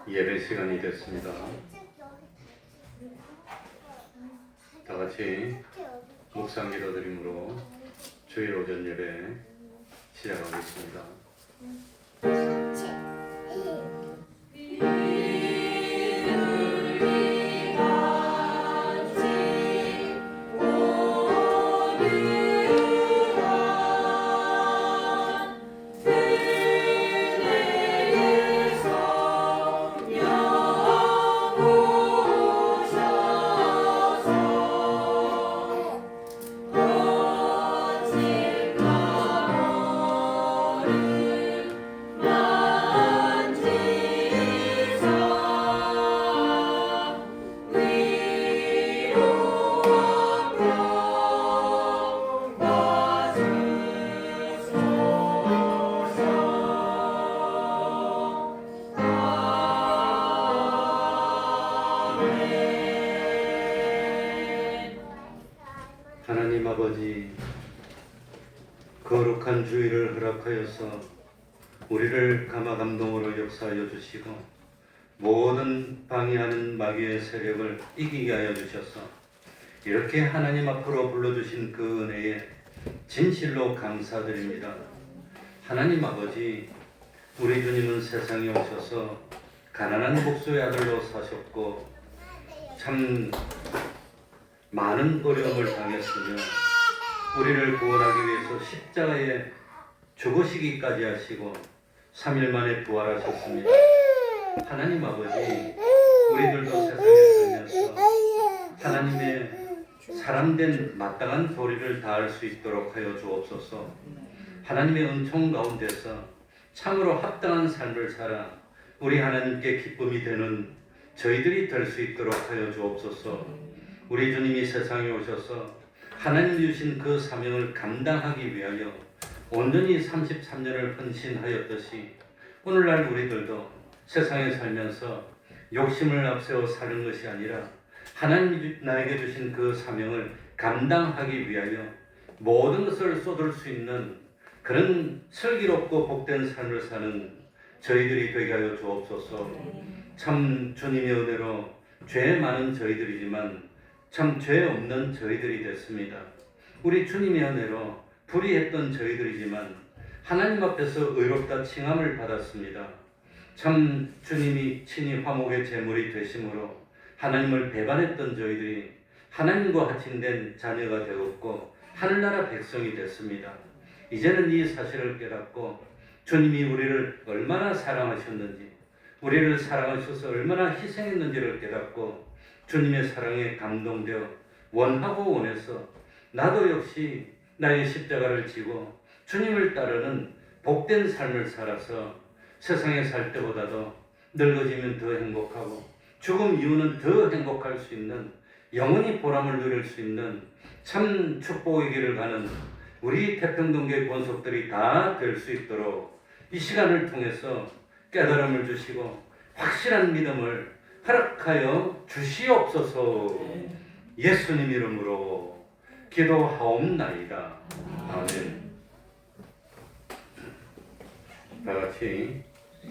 예배 시간이 됐습니다. 다 같이 묵상 기도드림으로 주일 오전 예배 시작하겠습니다. 하나님 아버지, 거룩한 주일을 허락하여서 우리를 감화감동으로 역사하여 주시고 모든 방해하는 마귀의 세력을 이기게 하여 주셔서 이렇게 하나님 앞으로 불러주신 그 은혜에 진실로 감사드립니다. 하나님 아버지, 우리 주님은 세상에 오셔서 가난한 목수의 아들로 사셨고 참 많은 어려움을 당했으며 우리를 구원하기 위해서 십자가에 죽으시기까지 하시고 3일 만에 부활하셨습니다. 하나님 아버지, 우리들도 세상에 살면서 하나님의 사람된 마땅한 도리를 다할 수 있도록 하여 주옵소서. 하나님의 은총 가운데서 참으로 합당한 삶을 살아 우리 하나님께 기쁨이 되는 저희들이 될 수 있도록 하여 주옵소서. 우리 주님이 세상에 오셔서 하나님 주신 그 사명을 감당하기 위하여 온전히 33년을 헌신하였듯이 오늘날 우리들도 세상에 살면서 욕심을 앞세워 사는 것이 아니라 하나님이 나에게 주신 그 사명을 감당하기 위하여 모든 것을 쏟을 수 있는 그런 슬기롭고 복된 삶을 사는 저희들이 되게 하여 주옵소서. 참 주님의 은혜로 죄 많은 저희들이지만 참 죄 없는 저희들이 됐습니다. 우리 주님의 은혜로 불의했던 저희들이지만 하나님 앞에서 의롭다 칭함을 받았습니다. 참 주님이 친히 화목의 제물이 되심으로 하나님을 배반했던 저희들이 하나님과 하친된 자녀가 되었고 하늘나라 백성이 됐습니다. 이제는 이 사실을 깨닫고 주님이 우리를 얼마나 사랑하셨는지, 우리를 사랑하셔서 얼마나 희생했는지를 깨닫고 주님의 사랑에 감동되어 원하고 원해서 나도 역시 나의 십자가를 지고 주님을 따르는 복된 삶을 살아서 세상에 살 때보다도 늙어지면 더 행복하고 죽음 이후는 더 행복할 수 있는 영원히 보람을 누릴 수 있는 참 축복의 길을 가는 우리 태평동교회 권속들이 다 될 수 있도록 이 시간을 통해서 깨달음을 주시고 확실한 믿음을 허락하여 주시옵소서. 예수님 이름으로 기도하옵나이다. 아멘. 다같이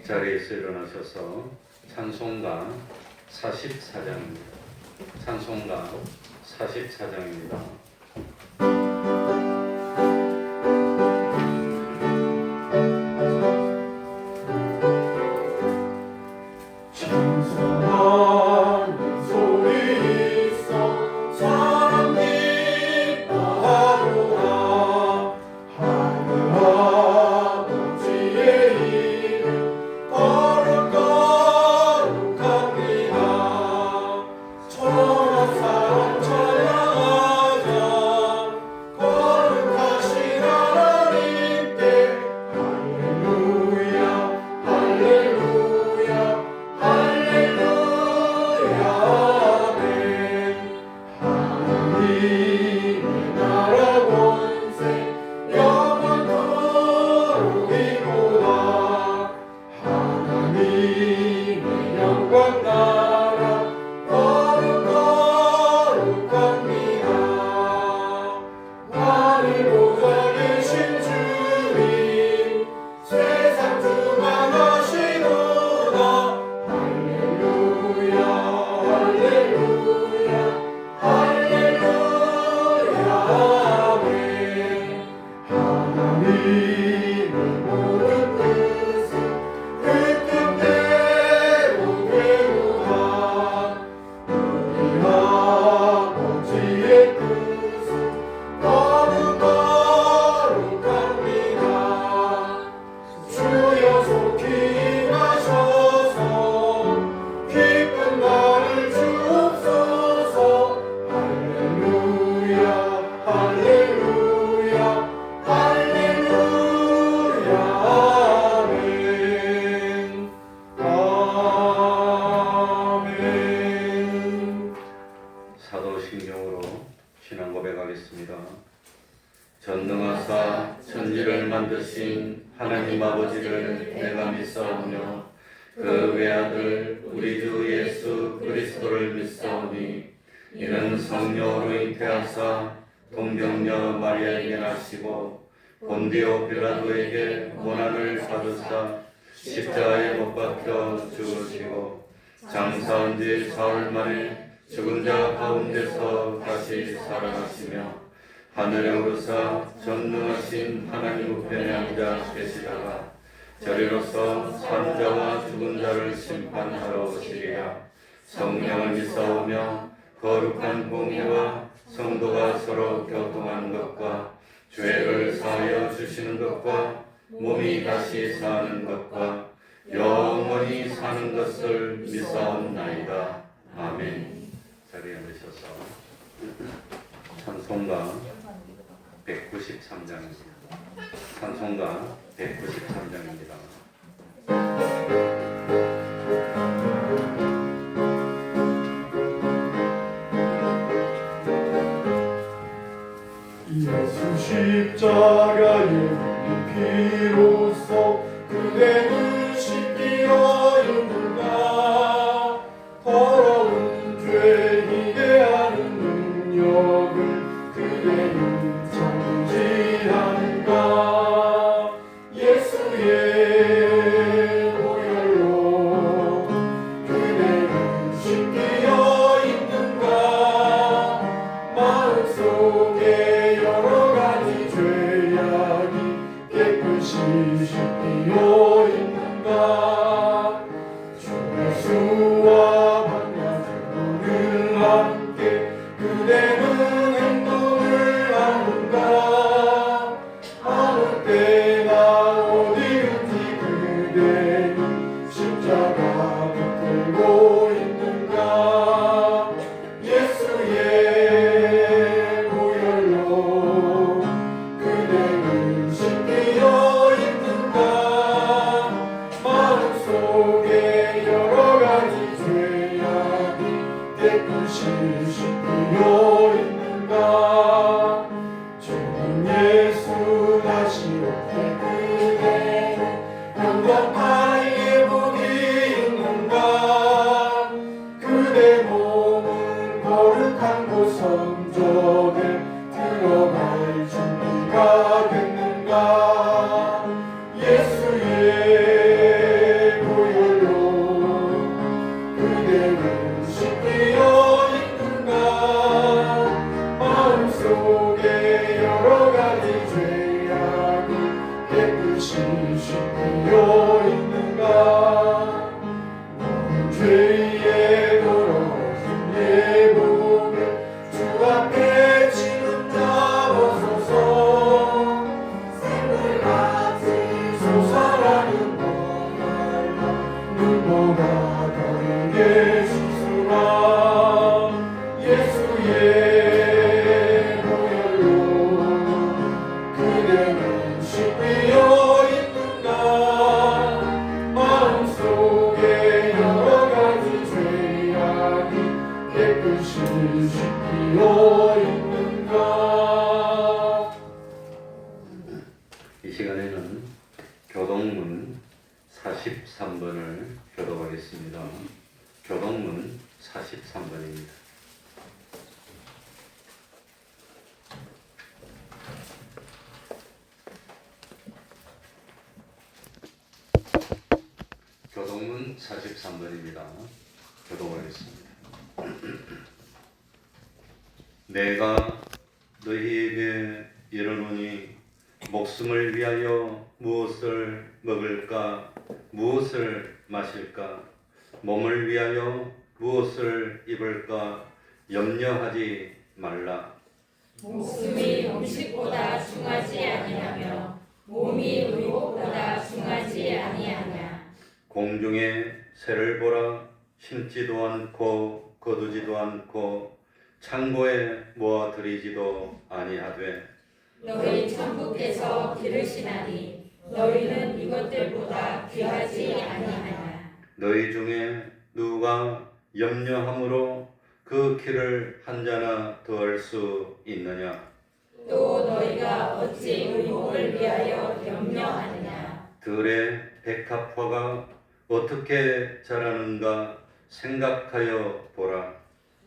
자리에서 일어나셔서 찬송가 44장입니다. 찬송가 44장입니다. 기도하겠습니다. 전능하사 천지를 만드신 하나님 아버지를 내가 믿사오며 그 외아들 우리 주 예수 그리스도를 믿사오니 이는 성령으로 잉태하사 동정녀 마리아에게 나시고 본디오 빌라도에게 고난을 받으사 십자가에 못 박혀 죽으시고 장사한 지 사흘 만에 죽은 자 가운데서 다시 살아나시며 하늘에 오르사 전능하신 하나님 우편에 앉아 계시다가 저리로서 산자와 죽은 자를 심판하러 오시리라. 성령을 믿사오며 거룩한 공의와 성도가 서로 교통하는 것과 죄를 사하여 주시는 것과 몸이 다시 사는 것과 영원히 사는 것을 믿사옵나이다. 아멘. 자리에 앉으셔서 찬송가 193장입니다. 찬송가 193장입니다. 예수 십자가의 피로써 그대는 씻기어 있는가. 더러운 죄 희대하는 능력을 그대는 정지하는가. 예수의 보혈로 그대는 씻기어 있는가. 마음속에 여러 가지 죄악이 깨끗이 씻기어 있는가. 주 예수와 만나는 늘 함께 그대는 행동을 하는가. 아무 때나 어디든지 그대는 십자가 붙들고 있는가. 예수의 보혈로 그대는 씻기어 있는가. 마음속에 여러 가지 죄악이 깨끗이 씻기어 있는가. 주님 예수 다시 올때 그대는 영광 예복이 있는가. 그대 몸은 거룩한 곳 성전에 들어갈 준비가 됐는가. 예수의 보혈로 그대는 씻기어 있는가. 마음속에 여러 가지 죄악이 깨끗이 씻기어 있는가. 모든 죄에 더러워진 예복을 주 앞에 지금 잡아서서 샘물같이 솟아나는 보혈로 눈보다 더하게 씻으라. 예수의 보혈로 그대는 씻기어 있는가. 마음속에 여러 가지 죄악이 깨끗이 씻기어 있는가. 이 시간에는 교동문 43번을 교독하겠습니다. 교동문 43번입니다. 교동문 43번입니다. 교독하겠습니다. 내가 너희에게 이르노니 목숨을 위하여 무엇을 먹을까 무엇을 마실까 몸을 위하여 무엇을 입을까 염려하지 말라. 목숨이 음식보다 중하지 아니하며 몸이 의복보다 중하지 아니하냐. 공중에 새를 보라. 심지도 않고 거두지도 않고 창고에 모아들이지도 아니하되 너희 천부께서 기르시나니 너희는 이것들보다 귀하지 아니하냐. 너희 중에 누가 염려함으로 그 키를 한 자나 더할 수 있느냐. 또 너희가 어찌 의복을 위하여 염려하느냐. 들의 백합화가 어떻게 자라는가 생각하여 보라.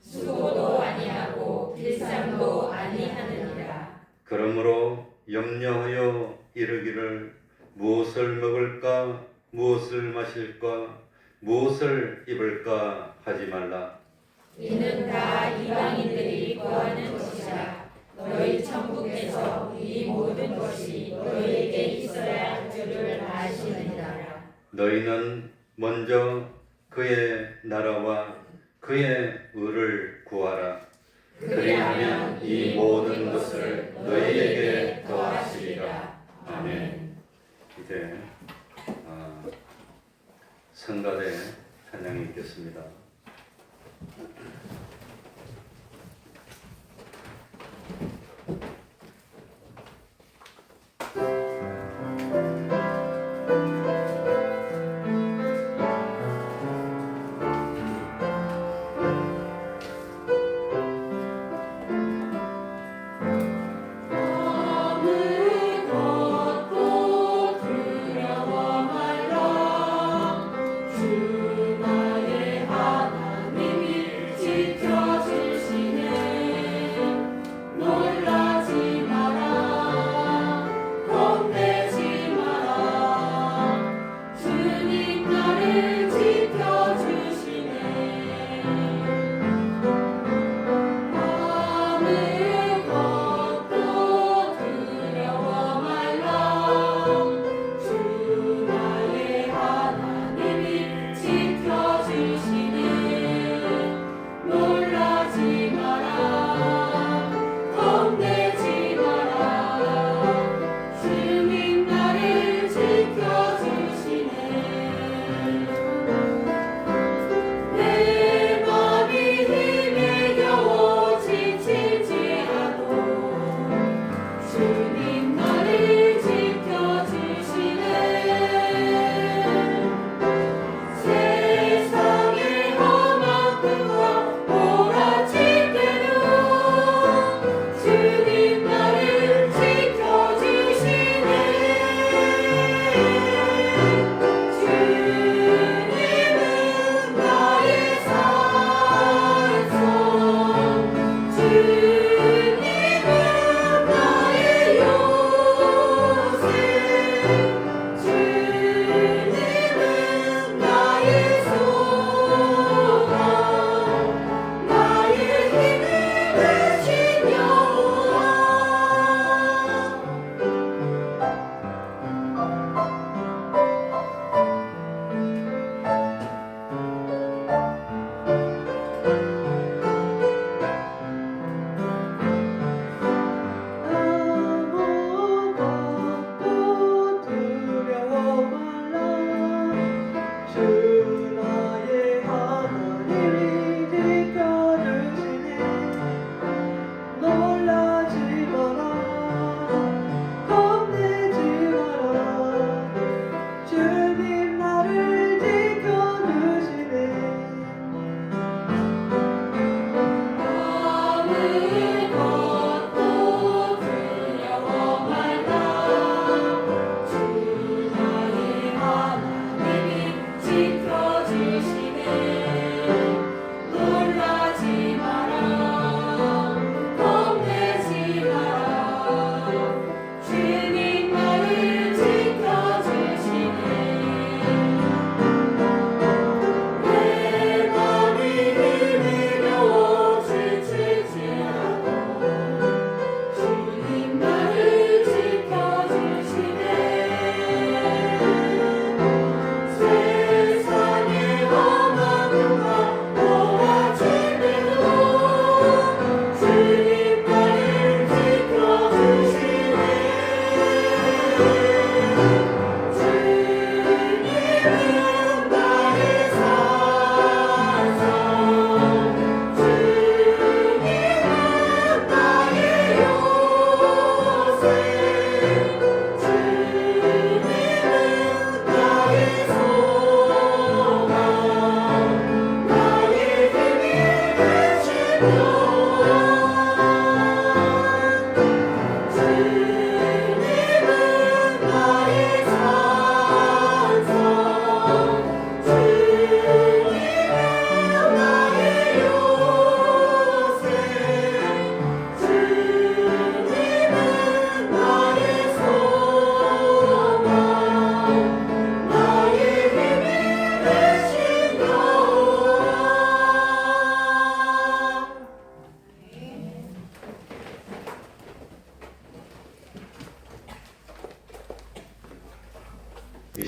수고도 아니하고 빌상도 아니하느니라. 그러므로 염려하여 이르기를 무엇을 먹을까, 무엇을 마실까, 무엇을 입을까 하지 말라. 이는 다 이방인들이 구하는 것이라. 너희 천국에서 이 모든 것이 너희에게 있어야 할 줄을 아시느니라. 너희는 먼저 그의 나라와 그의 의를 구하라. 그리하면 이 모든 것을 너희에게 더하시리라. 아멘. 이제 성가대 찬양이 있겠습니다. 아무것도 두려워 말라. 주 나의 하나님이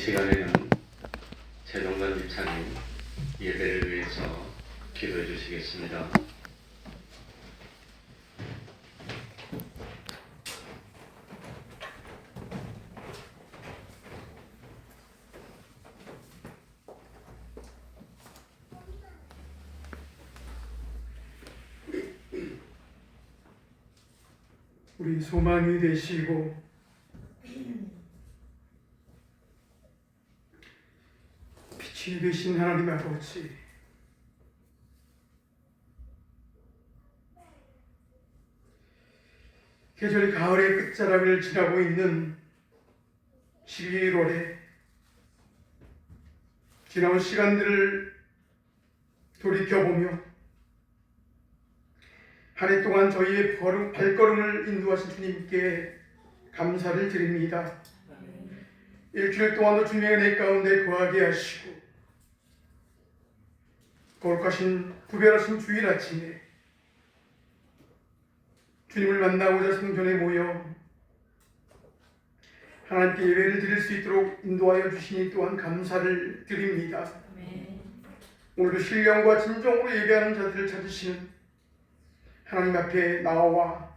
시간에는 최동관 집사님 예배를 위해서 기도해 주시겠습니다. 우리 소망이 되시고 빛이 되신 하나님 아버지, 계절 가을의 끝자락을 지나고 있는 12월에 지나온 시간들을 돌이켜보며 한 해 동안 저희의 발걸음을 인도하신 주님께 감사를 드립니다. 일주일 동안도 주님의 은혜 가운데 거하게 하시고 거룩하신 구별하신 주일 아침에 주님을 만나고자 성전에 모여 하나님께 예배를 드릴 수 있도록 인도하여 주시니 또한 감사를 드립니다. 오늘도 신령과 진정으로 예배하는 자들을 찾으시는 하나님 앞에 나와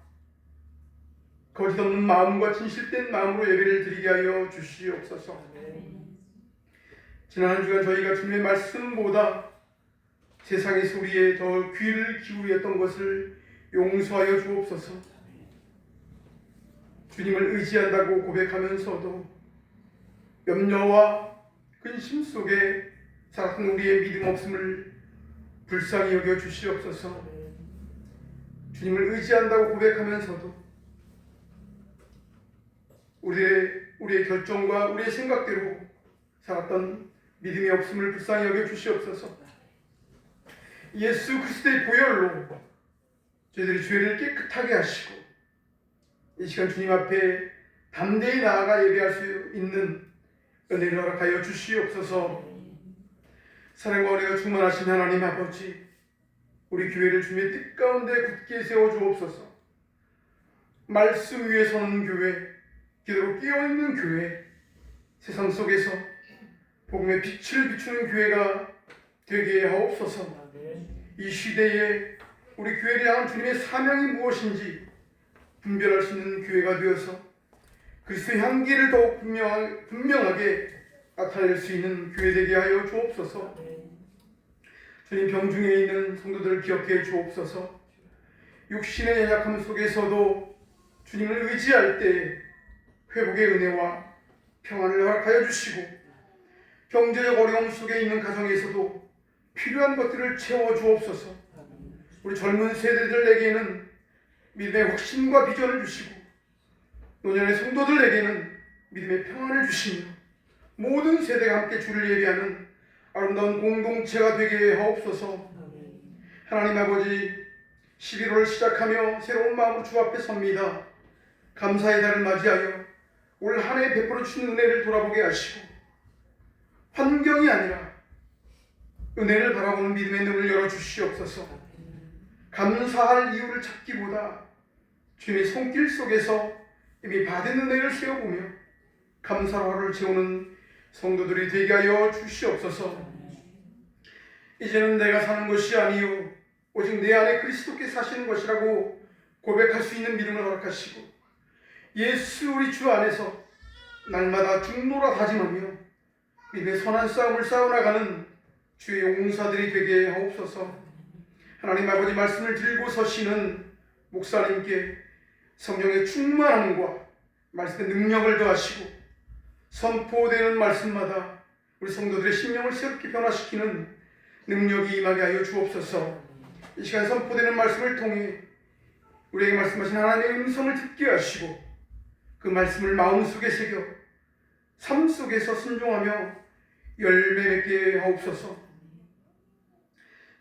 거짓 없는 마음과 진실된 마음으로 예배를 드리게 하여 주시옵소서. 지난 한 주간 저희가 주님의 말씀보다 세상의 소리에 더 귀를 기울였던 것을 용서하여 주옵소서. 주님을 의지한다고 고백하면서도 염려와 근심 속에 살았던 우리의 믿음 없음을 불쌍히 여겨 주시옵소서. 주님을 의지한다고 고백하면서도 우리의 결정과 우리의 생각대로 살았던 믿음이 없음을 불쌍히 여겨 주시옵소서. 예수 그리스도의 보혈로 저희들의 죄를 깨끗하게 하시고 이 시간 주님 앞에 담대히 나아가 예배할 수 있는 은혜를 허락하여 주시옵소서. 사랑과 은혜가 충만하신 하나님 아버지, 우리 교회를 주님의 뜻 가운데 굳게 세워 주옵소서. 말씀 위에 서는 교회, 기도로 깨어있는 교회, 세상 속에서 복음의 빛을 비추는 교회가 되게 하옵소서. 이 시대에 우리 교회를 향한 주님의 사명이 무엇인지 분별할 수 있는 교회가 되어서 그리스도의 향기를 더욱 분명하게 나타낼 수 있는 교회 되게 하여 주옵소서. 주님, 병중에 있는 성도들을 기억해 주옵소서. 육신의 연약함 속에서도 주님을 의지할 때 회복의 은혜와 평안을 허락하여 주시고 경제적 어려움 속에 있는 가정에서도 필요한 것들을 채워 주옵소서. 우리 젊은 세대들에게는 믿음의 확신과 비전을 주시고 노년의 성도들에게는 믿음의 평안을 주시며 모든 세대가 함께 주를 예배하는 아름다운 공동체가 되게 하옵소서. 하나님 아버지, 11월을 시작하며 새로운 마음으로 주 앞에 섭니다. 감사의 달을 맞이하여 올 한 해 베풀어 주신 은혜를 돌아보게 하시고 환경이 아니라 은혜를 바라보는 믿음의 눈을 열어주시옵소서. 감사할 이유를 찾기보다 주님의 손길 속에서 이미 받은 은혜를 세워보며 감사로 하루를 채우는 성도들이 되게 하여 주시옵소서. 이제는 내가 사는 것이 아니요 오직 내 안에 그리스도께 사시는 것이라고 고백할 수 있는 믿음을 허락하시고 예수 우리 주 안에서 날마다 죽노라 다짐하며 믿음의 선한 싸움을 싸워나가는 주의 용사들이 되게 하옵소서. 하나님 아버지, 말씀을 들고 서시는 목사님께 성령의 충만함과 말씀의 능력을 더하시고 선포되는 말씀마다 우리 성도들의 심령을 새롭게 변화시키는 능력이 임하게 하여 주옵소서. 이 시간 선포되는 말씀을 통해 우리에게 말씀하신 하나님의 음성을 듣게 하시고 그 말씀을 마음속에 새겨 삶 속에서 순종하며 열매 맺게 하옵소서.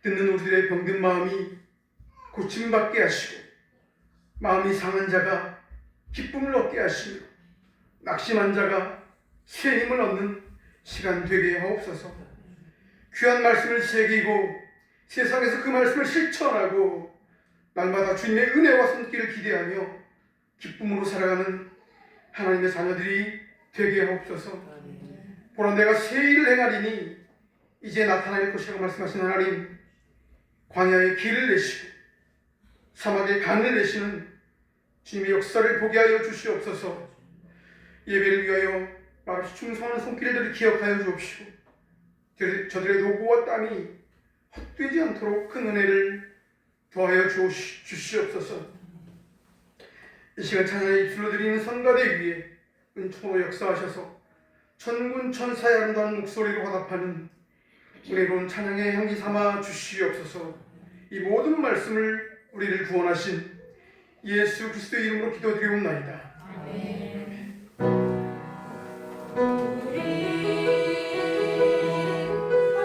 듣는 우리들의 병든 마음이 고침받게 하시고 마음이 상한 자가 기쁨을 얻게 하시며 낙심한 자가 새 힘을 얻는 시간 되게 하옵소서. 귀한 말씀을 새기고 세상에서 그 말씀을 실천하고 날마다 주님의 은혜와 손길을 기대하며 기쁨으로 살아가는 하나님의 자녀들이 되게 하옵소서. 보라 내가 새 일을 행하리니 이제 나타날 것이라고 말씀하신 하나님, 광야에 길을 내시고 사막에 강을 내시는 주님의 역사를 보게 하여 주시옵소서. 예배를 위하여 말없이 충성하는 손길들을 기억하여 주옵시고 저들의 노고와 땀이 헛되지 않도록 큰 은혜를 더하여 주시옵소서. 이 시간 찬양에 입술로 드리는 성가대 위에 은총으로 역사하셔서 천군 천사의 아름다운 목소리로 화답하는 은혜로운 찬양의 향기 삼아 주시옵소서. 이 모든 말씀을 우리를 구원하신 예수 그리스도의 이름으로 기도드리옵나이다. 아멘. 우리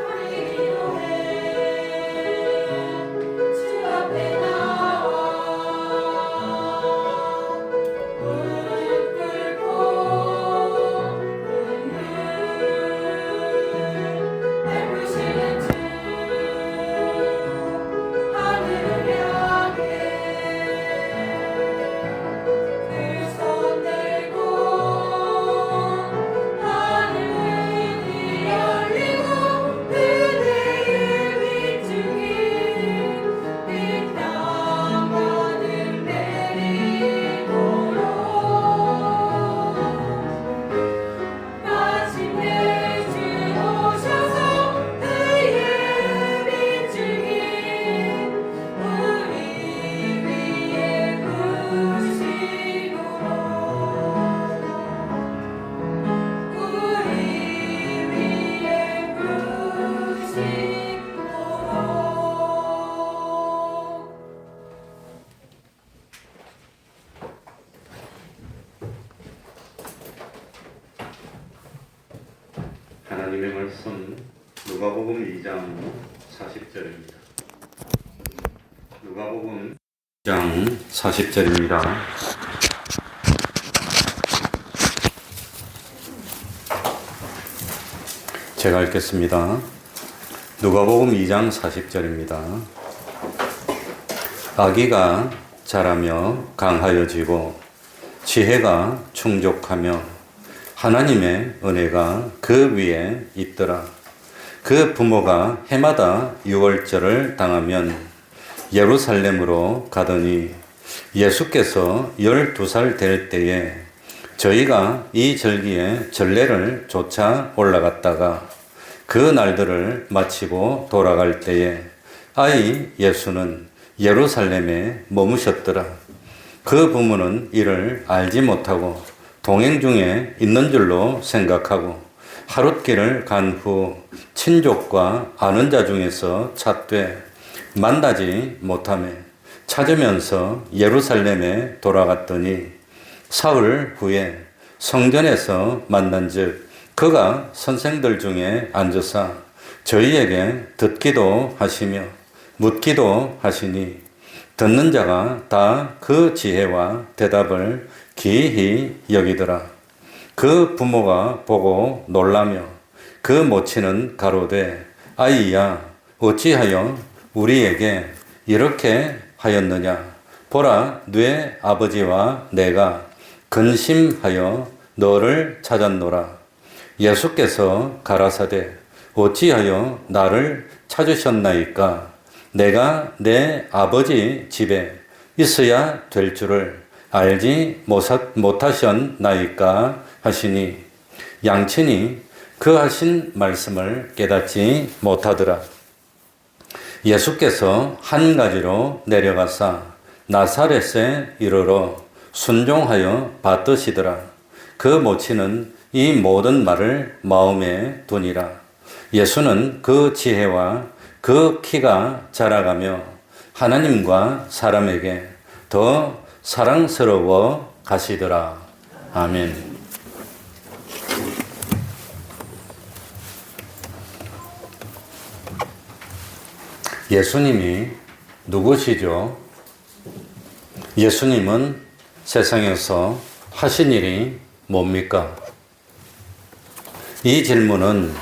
함께 기도해 주 앞에 나와 무릎 꿇고 눈물 밟으시는 주 하늘을 향해 그 손 들고 하늘이 열리고 그대의 위중이 이 땅가득 내리도록 마침내 주 오셔서 그의 비중이 우리 위에 부시도록 우리 위에 부시도록. 하나님의 말씀 누가복음 2장 40절입니다. 누가복음 2장 40절입니다. 제가 읽겠습니다. 누가복음 2장 40절입니다. 아기가 자라며 강하여지고 지혜가 충족하며 하나님의 은혜가 그 위에 있더라. 그 부모가 해마다 유월절을 당하면 예루살렘으로 가더니 예수께서 12살 될 때에 저희가 이 절기에 전례를 쫓아 올라갔다가 그 날들을 마치고 돌아갈 때에 아이 예수는 예루살렘에 머무셨더라. 그 부모는 이를 알지 못하고 동행 중에 있는 줄로 생각하고 하룻길을 간 후 친족과 아는 자 중에서 찾되 만나지 못하며 찾으면서 예루살렘에 돌아갔더니 사흘 후에 성전에서 만난즉 그가 선생들 중에 앉으사 저희에게 듣기도 하시며 묻기도 하시니 듣는 자가 다 그 지혜와 대답을 기이히 여기더라. 그 부모가 보고 놀라며 그 모친은 가로되 아이야 어찌하여 우리에게 이렇게 하였느냐. 보라 네 아버지와 내가 근심하여 너를 찾았노라. 예수께서 가라사대 어찌하여 나를 찾으셨나이까. 내가 내 아버지 집에 있어야 될 줄을 알지 못하셨나이까 하시니 양친이 그 하신 말씀을 깨닫지 못하더라. 예수께서 한 가지로 내려가사 나사렛에 이르러 순종하여 받드시더라. 그 모친은 이 모든 말을 마음에 두니라. 예수는 그 지혜와 그 키가 자라가며 하나님과 사람에게 더 사랑스러워 가시더라. 아멘. 예수님이 누구시죠? 예수님은 세상에서 하신 일이 뭡니까? 이 질문은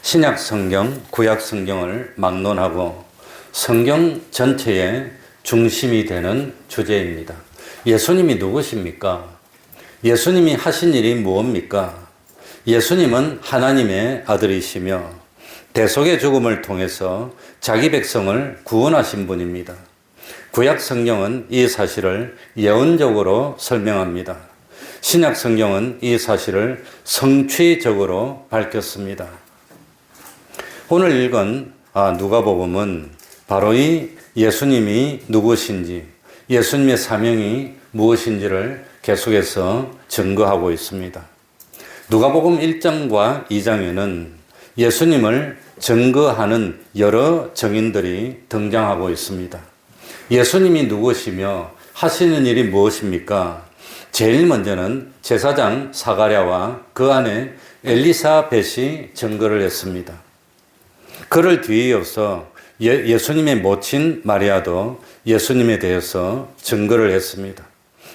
신약 성경, 구약 성경을 막론하고 성경 전체의 중심이 되는 주제입니다. 예수님이 누구십니까? 예수님이 하신 일이 무엇입니까? 예수님은 하나님의 아들이시며 대속의 죽음을 통해서 자기 백성을 구원하신 분입니다. 구약 성경은 이 사실을 예언적으로 설명합니다. 신약 성경은 이 사실을 성취적으로 밝혔습니다. 오늘 읽은 누가복음은 바로 이 예수님이 누구신지, 예수님의 사명이 무엇인지를 계속해서 증거하고 있습니다. 누가복음 1장과 2장에는 예수님을 증거하는 여러 증인들이 등장하고 있습니다. 예수님이 누구시며 하시는 일이 무엇입니까? 제일 먼저는 제사장 사가랴와 그 아내 엘리사벳이 증거를 했습니다. 그를 뒤에 이어서 예수님의 모친 마리아도 예수님에 대해서 증거를 했습니다.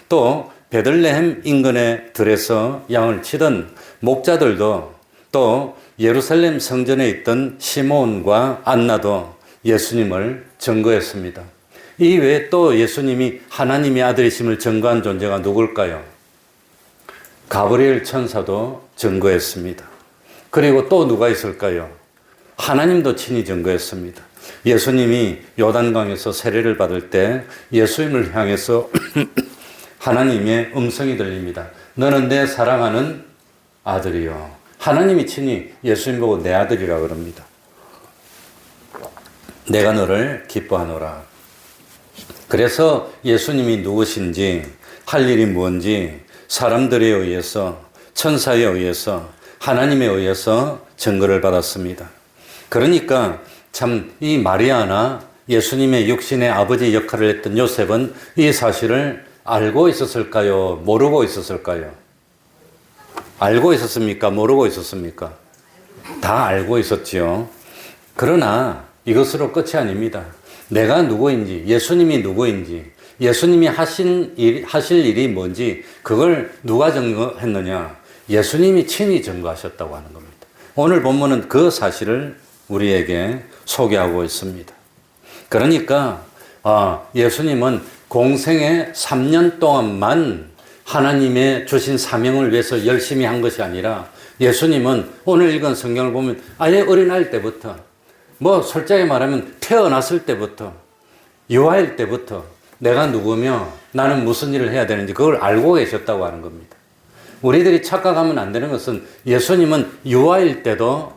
또 베들레헴 인근의 들에서 양을 치던 목자들도, 또 예루살렘 성전에 있던 시몬과 안나도 예수님을 증거했습니다. 이 외에 또 예수님이 하나님의 아들이심을 증거한 존재가 누굴까요? 가브리엘 천사도 증거했습니다. 그리고 또 누가 있을까요? 하나님도 친히 증거했습니다. 예수님이 요단강에서 세례를 받을 때 예수님을 향해서 하나님의 음성이 들립니다. 너는 내 사랑하는 아들이요. 하나님이 친히 예수님 보고 내 아들이라 그럽니다. 내가 너를 기뻐하노라. 그래서 예수님이 누구신지, 할 일이 뭔지 사람들에 의해서, 천사에 의해서, 하나님에 의해서 증거를 받았습니다. 그러니까 참 이 마리아나 예수님의 육신의 아버지 역할을 했던 요셉은 이 사실을 알고 있었을까요? 모르고 있었을까요? 알고 있었습니까? 모르고 있었습니까? 다 알고 있었지요. 그러나 이것으로 끝이 아닙니다. 내가 누구인지, 예수님이 누구인지, 예수님이 하실 일이 뭔지 그걸 누가 증거했느냐? 예수님이 친히 증거하셨다고 하는 겁니다. 오늘 본문은 그 사실을 우리에게 소개하고 있습니다. 그러니까 예수님은 공생의 3년 동안만 하나님의 주신 사명을 위해서 열심히 한 것이 아니라 예수님은 오늘 읽은 성경을 보면 아예 어린아이 때부터, 솔직히 말하면 태어났을 때부터, 유아일 때부터 내가 누구며 나는 무슨 일을 해야 되는지 그걸 알고 계셨다고 하는 겁니다. 우리들이 착각하면 안 되는 것은 예수님은 유아일 때도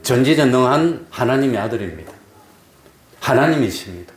전지전능한 하나님의 아들입니다. 하나님이십니다.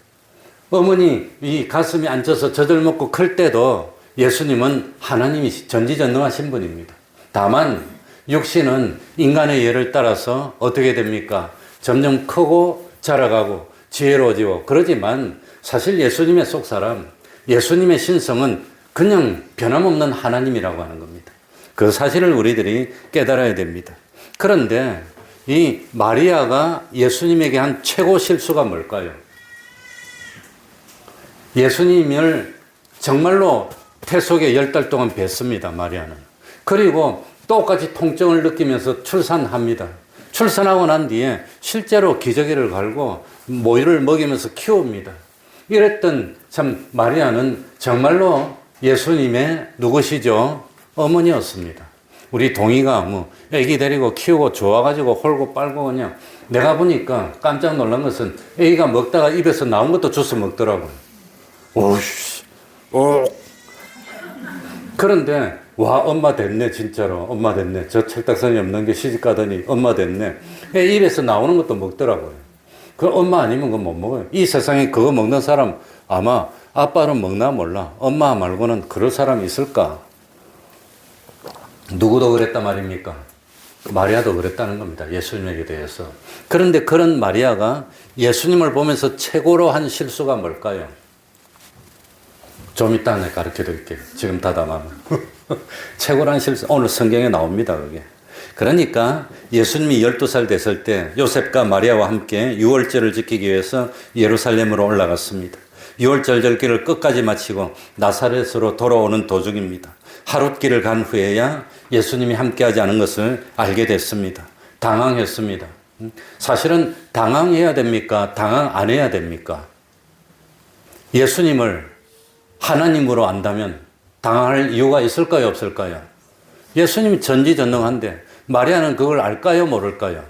어머니 이 가슴에 앉아서 젖을 먹고 클 때도 예수님은 하나님이 전지전능하신 분입니다. 다만 육신은 인간의 예를 따라서 어떻게 됩니까? 점점 크고 자라가고 지혜로워지고 그러지만 사실 예수님의 속사람, 예수님의 신성은 그냥 변함없는 하나님이라고 하는 겁니다. 그 사실을 우리들이 깨달아야 됩니다. 그런데 이 마리아가 예수님에게 한 최고 실수가 뭘까요? 예수님을 정말로 태 속에 10달 동안 뵀습니다, 마리아는. 그리고 똑같이 통증을 느끼면서 출산합니다. 출산하고 난 뒤에 실제로 기저귀를 갈고 모유를 먹이면서 키웁니다. 이랬던 참 마리아는 정말로 예수님의 누구시죠? 어머니였습니다. 우리 동이가 애기 데리고 키우고 좋아가지고 홀고 빨고 그냥 내가 보니까 깜짝 놀란 것은 애기가 먹다가 입에서 나온 것도 주워 먹더라고요. 오씨, 그런데 엄마 됐네 진짜로. 엄마 됐네. 저 철딱선이 없는 게 시집 가더니 엄마 됐네. 애 입에서 나오는 것도 먹더라고요. 그 엄마 아니면 그거 못 먹어요. 이 세상에 그거 먹는 사람 아마 아빠는 먹나 몰라. 엄마 말고는 그럴 사람이 있을까? 누구도 그랬단 말입니까? 마리아도 그랬다는 겁니다. 예수님에게 대해서. 그런데 그런 마리아가 예수님을 보면서 최고로 한 실수가 뭘까요? 좀 이따 내가 가르쳐 드릴게요. 지금 다담하면. 최고로 한 실수. 오늘 성경에 나옵니다. 그게. 그러니까 예수님이 12살 됐을 때 요셉과 마리아와 함께 유월절을 지키기 위해서 예루살렘으로 올라갔습니다. 유월절 절기를 끝까지 마치고 나사렛으로 돌아오는 도중입니다. 하룻길을 간 후에야 예수님이 함께하지 않은 것을 알게 됐습니다. 당황했습니다. 사실은 당황해야 됩니까? 당황 안 해야 됩니까? 예수님을 하나님으로 안다면 당황할 이유가 있을까요? 없을까요? 예수님이 전지전능한데 마리아는 그걸 알까요, 모를까요?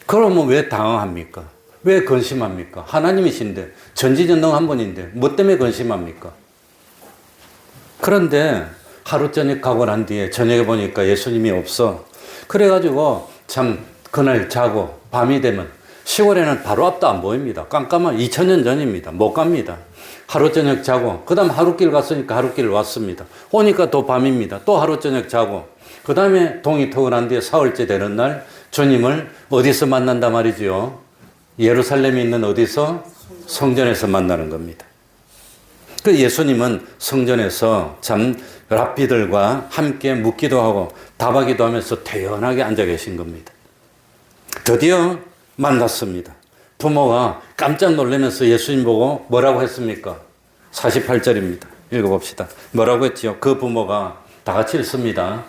그러면 왜 당황합니까? 왜 근심합니까? 하나님이신데, 전지전능한 분인데, 뭐 때문에 근심합니까? 그런데 하루 저녁 가고 난 뒤에 저녁에 보니까 예수님이 없어. 그래가지고 참 그날 자고 밤이 되면 시골에는 바로 앞도 안 보입니다. 깜깜한 2000년 전입니다. 못 갑니다. 하루 저녁 자고 그 다음 하루길 갔으니까 하루길 왔습니다. 오니까 또 밤입니다. 또 하루 저녁 자고 그 다음에 동이 트고 난 뒤에 사흘째 되는 날 주님을 어디서 만난다 말이지요? 예루살렘에 있는 어디서? 성전에서 만나는 겁니다. 그 예수님은 성전에서 참 랍비들과 함께 묵기도 하고 답하기도 하면서 태연하게 앉아 계신 겁니다. 드디어 만났습니다. 부모가 깜짝 놀라면서 예수님 보고 뭐라고 했습니까? 48절입니다. 읽어봅시다. 뭐라고 했지요? 그 부모가 다 같이 읽습니다.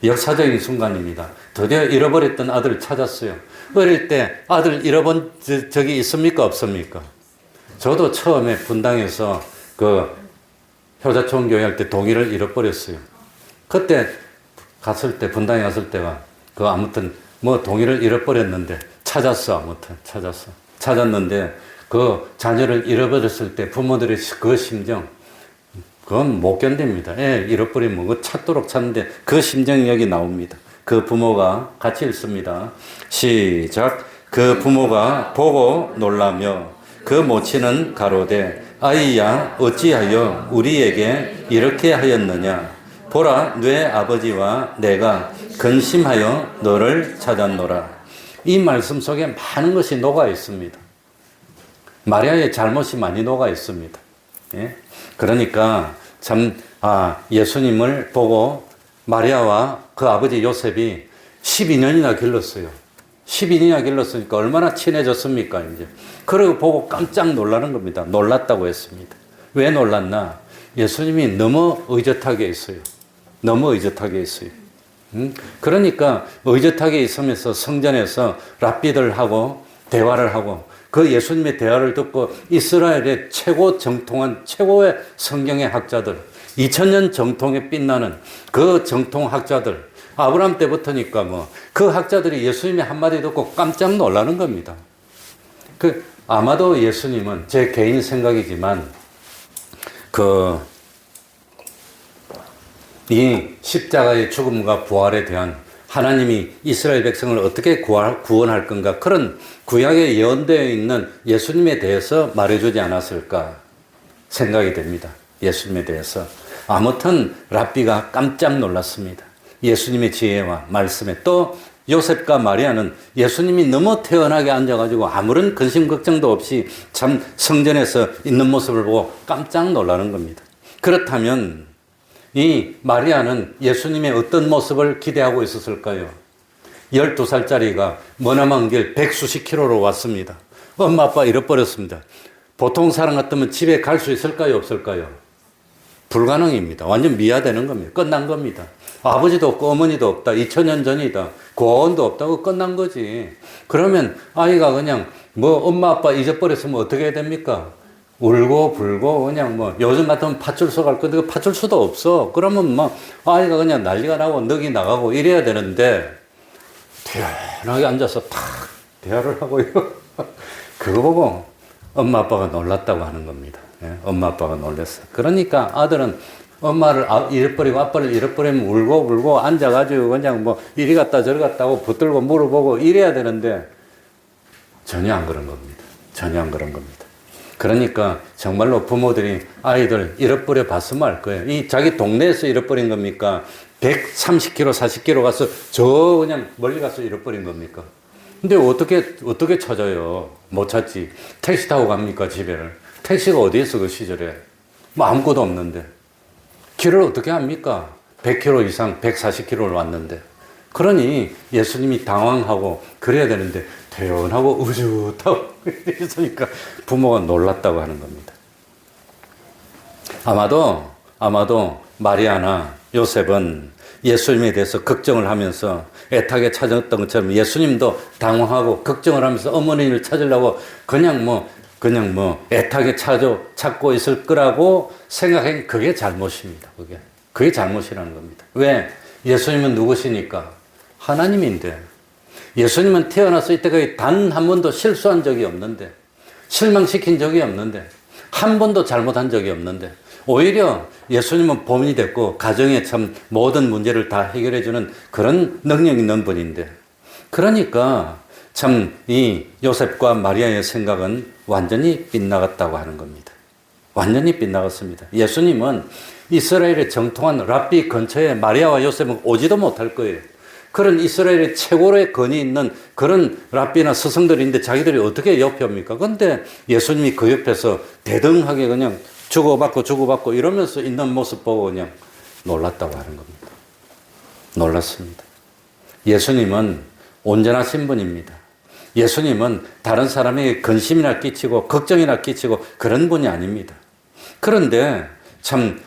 역사적인 순간입니다. 드디어 잃어버렸던 아들을 찾았어요. 어릴 때 아들 잃어본 적이 있습니까? 없습니까? 저도 처음에 분당에서 그 효자촌 교회 할 때 동의를 잃어버렸어요. 그때 갔을 때, 분당에 갔을 때가 그 아무튼 뭐 동의를 잃어버렸는데 찾았어. 아무튼 찾았는데 그 자녀를 잃어버렸을 때 부모들의 그 심정 그건 못 견딥니다. 애 잃어버리면 그 찾도록 찾는데 그 심정이 여기 나옵니다. 그 부모가 같이 읽습니다. 시작. 그 부모가 보고 놀라며 그 모친은 가로되 아이야 어찌하여 우리에게 이렇게 하였느냐 보라 네 아버지와 내가 근심하여 너를 찾았노라. 이 말씀 속에 많은 것이 녹아 있습니다. 마리아의 잘못이 많이 녹아 있습니다. 예? 그러니까 참 예수님을 보고 마리아와 그 아버지 요셉이 12년이나 길렀어요. 12년이나 길렀으니까 얼마나 친해졌습니까 이제. 그러고 보고 깜짝 놀라는 겁니다. 놀랐다고 했습니다. 왜 놀랐나? 예수님이 너무 의젓하게 있어요. 너무 의젓하게 있어요. 그러니까 의젓하게 있으면서 성전에서 랍비들하고 대화를 하고 그 예수님의 대화를 듣고 이스라엘의 최고 정통한 최고의 성경의 학자들 2000년 정통에 빛나는 그 정통 학자들 아브라함 때부터니까 뭐 그 학자들이 예수님의 한마디 듣고 깜짝 놀라는 겁니다. 아마도 예수님은 제 개인 생각이지만 이 십자가의 죽음과 부활에 대한 하나님이 이스라엘 백성을 어떻게 구원할 건가 그런 구약에 예언되어 있는 예수님에 대해서 말해주지 않았을까 생각이 됩니다. 예수님에 대해서. 아무튼 랍비가 깜짝 놀랐습니다. 예수님의 지혜와 말씀에 또 요셉과 마리아는 예수님이 너무 태연하게 앉아가지고 아무런 근심 걱정도 없이 참 성전에서 있는 모습을 보고 깜짝 놀라는 겁니다. 그렇다면 이 마리아는 예수님의 어떤 모습을 기대하고 있었을까요? 12살짜리가 머나먼 길 100수십 킬로로 왔습니다. 엄마 아빠 잃어버렸습니다. 보통 사람 같으면 집에 갈 수 있을까요? 없을까요? 불가능입니다. 완전 미화되는 겁니다. 끝난 겁니다. 아버지도 없고 어머니도 없다. 2000년 전이다. 고아원도 없다고 끝난 거지. 그러면 아이가 그냥 뭐 엄마 아빠 잊어버렸으면 어떻게 해야 됩니까? 울고 불고 그냥 뭐 요즘 같으면 파출소 갈 건데 파출소도 없어. 그러면 뭐 아이가 그냥 난리가 나고 넋이 나가고 이래야 되는데 태연하게 앉아서 탁 대화를 하고요. 그거 보고 엄마 아빠가 놀랐다고 하는 겁니다. 예? 엄마 아빠가 놀랐어요. 그러니까 아들은 엄마를 잃어버리고 아빠를 잃어버리면 울고 불고 앉아가지고 그냥 뭐 이리 갔다 저리 갔다 하고 붙들고 물어보고 이래야 되는데 전혀 안 그런 겁니다. 전혀 안 그런 겁니다. 그러니까 정말로 부모들이 아이들 잃어버려 봤으면 알 거예요. 이 자기 동네에서 잃어버린 겁니까? 130km, 40km 가서 저 그냥 멀리 가서 잃어버린 겁니까? 근데 어떻게 찾아요? 못 찾지. 택시 타고 갑니까, 집에를? 택시가 어디 있어, 그 시절에? 뭐 아무것도 없는데. 길을 어떻게 합니까? 100km 이상, 140km를 왔는데. 그러니 예수님이 당황하고 그래야 되는데 태연하고 우주하고 이러니까 부모가 놀랐다고 하는 겁니다. 아마도 마리아나 요셉은 예수님에 대해서 걱정을 하면서 애타게 찾았던 것처럼 예수님도 당황하고 걱정을 하면서 어머니를 찾으려고 그냥 뭐 애타게 찾고 있을 거라고 생각한 그게 잘못입니다. 그게 잘못이라는 겁니다. 왜? 예수님은 누구시니까? 하나님인데 예수님은 태어나서 이때까지 단 한 번도 실수한 적이 없는데 실망시킨 적이 없는데 한 번도 잘못한 적이 없는데 오히려 예수님은 본이 됐고 가정의 참 모든 문제를 다 해결해 주는 그런 능력 있는 분인데 그러니까 참 이 요셉과 마리아의 생각은 완전히 빗나갔다고 하는 겁니다. 완전히 빗나갔습니다. 예수님은 이스라엘의 정통한 랍비 근처에 마리아와 요셉은 오지도 못할 거예요. 그런 이스라엘의 최고의 권위 있는 그런 랍비나 스승들인데 자기들이 어떻게 옆에 옵니까? 근데 예수님이 그 옆에서 대등하게 그냥 주고받고 이러면서 있는 모습 보고 그냥 놀랐다고 하는 겁니다. 놀랐습니다. 예수님은 온전하신 분입니다. 예수님은 다른 사람에게 근심이나 끼치고 걱정이나 끼치고 그런 분이 아닙니다. 그런데 참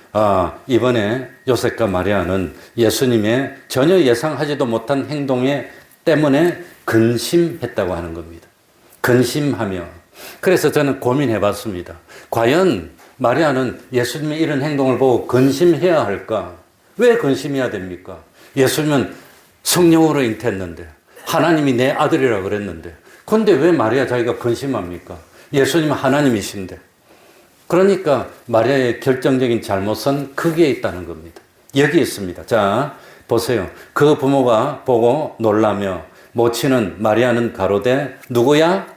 이번에 요셉과 마리아는 예수님의 전혀 예상하지도 못한 행동에 때문에 근심했다고 하는 겁니다. 근심하며 그래서 저는 고민해 봤습니다. 과연 마리아는 예수님의 이런 행동을 보고 근심해야 할까? 왜 근심해야 됩니까? 예수님은 성령으로 잉태했는데 하나님이 내 아들이라 그랬는데 근데 왜 마리아 자기가 근심합니까? 예수님은 하나님이신데 그러니까 마리아의 결정적인 잘못은 거기에 있다는 겁니다. 여기 있습니다. 자, 보세요. 그 부모가 보고 놀라며 모친은 마리아는 가로되 누구야?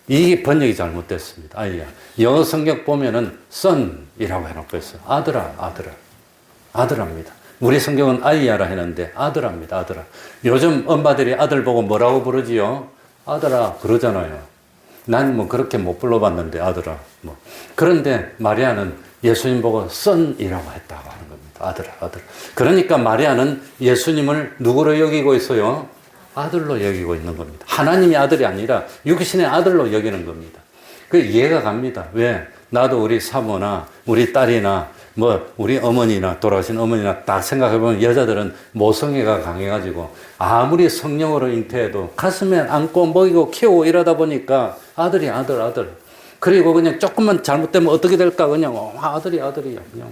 이 번역이 잘못됐습니다. 아이야. 영어 성경 보면은 son이라고 해놓고 있어요. 아들아입니다. 우리 성경은 아이야라 했는데 아들아입니다. 아들아. 요즘 엄마들이 아들 보고 뭐라고 부르지요? 아들아 그러잖아요. 난 뭐 그렇게 못 불러봤는데 아들아. 뭐. 그런데 마리아는 예수님 보고 son이라고 했다고 하는 겁니다. 아들아. 그러니까 마리아는 예수님을 누구로 여기고 있어요? 아들로 여기고 있는 겁니다. 하나님의 아들이 아니라 육신의 아들로 여기는 겁니다. 그 이해가 갑니다. 왜? 나도 우리 사모나 우리 딸이나 뭐 우리 어머니나 돌아가신 어머니나 딱 생각해보면 여자들은 모성애가 강해가지고 아무리 성령으로 잉태해도 가슴에 안고 먹이고 키우고 이러다 보니까 아들이 아들. 그리고 그냥 조금만 잘못되면 어떻게 될까 그냥 아들이야 그냥.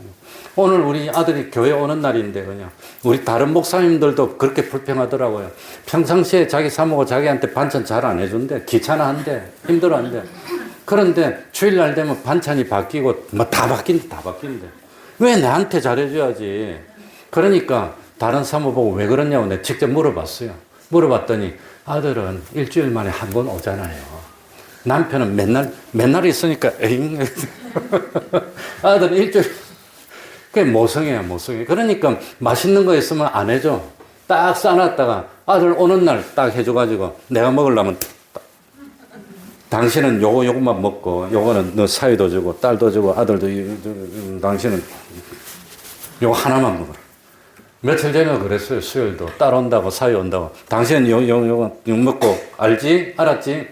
오늘 우리 아들이 교회 오는 날인데 그냥 우리 다른 목사님들도 그렇게 불평하더라고요. 평상시에 자기 사모가 자기한테 반찬 잘 안 해준대. 귀찮아한대. 힘들어한대. 그런데 주일날 되면 반찬이 바뀌고 뭐 다 바뀐대. 왜 나한테 잘해줘야지. 그러니까 다른 사모 보고 왜 그러냐고 내가 직접 물어봤어요. 물어봤더니 아들은 일주일 만에 한 번 오잖아요. 남편은 맨날 있으니까 에잉. 아들은 일주일. 그게 모성애야. 그러니까 맛있는 거 있으면 안 해줘. 딱 싸놨다가 아들 오는 날 딱 해줘가지고 내가 먹으려면 당신은 요것만 먹고 요거는 너 사위도 주고 딸도 주고 아들도 당신은 요거 하나만 먹어라. 며칠 전에 그랬어요. 수요일도 딸 온다고 사위 온다고 당신은 요거 먹고 알지? 알았지?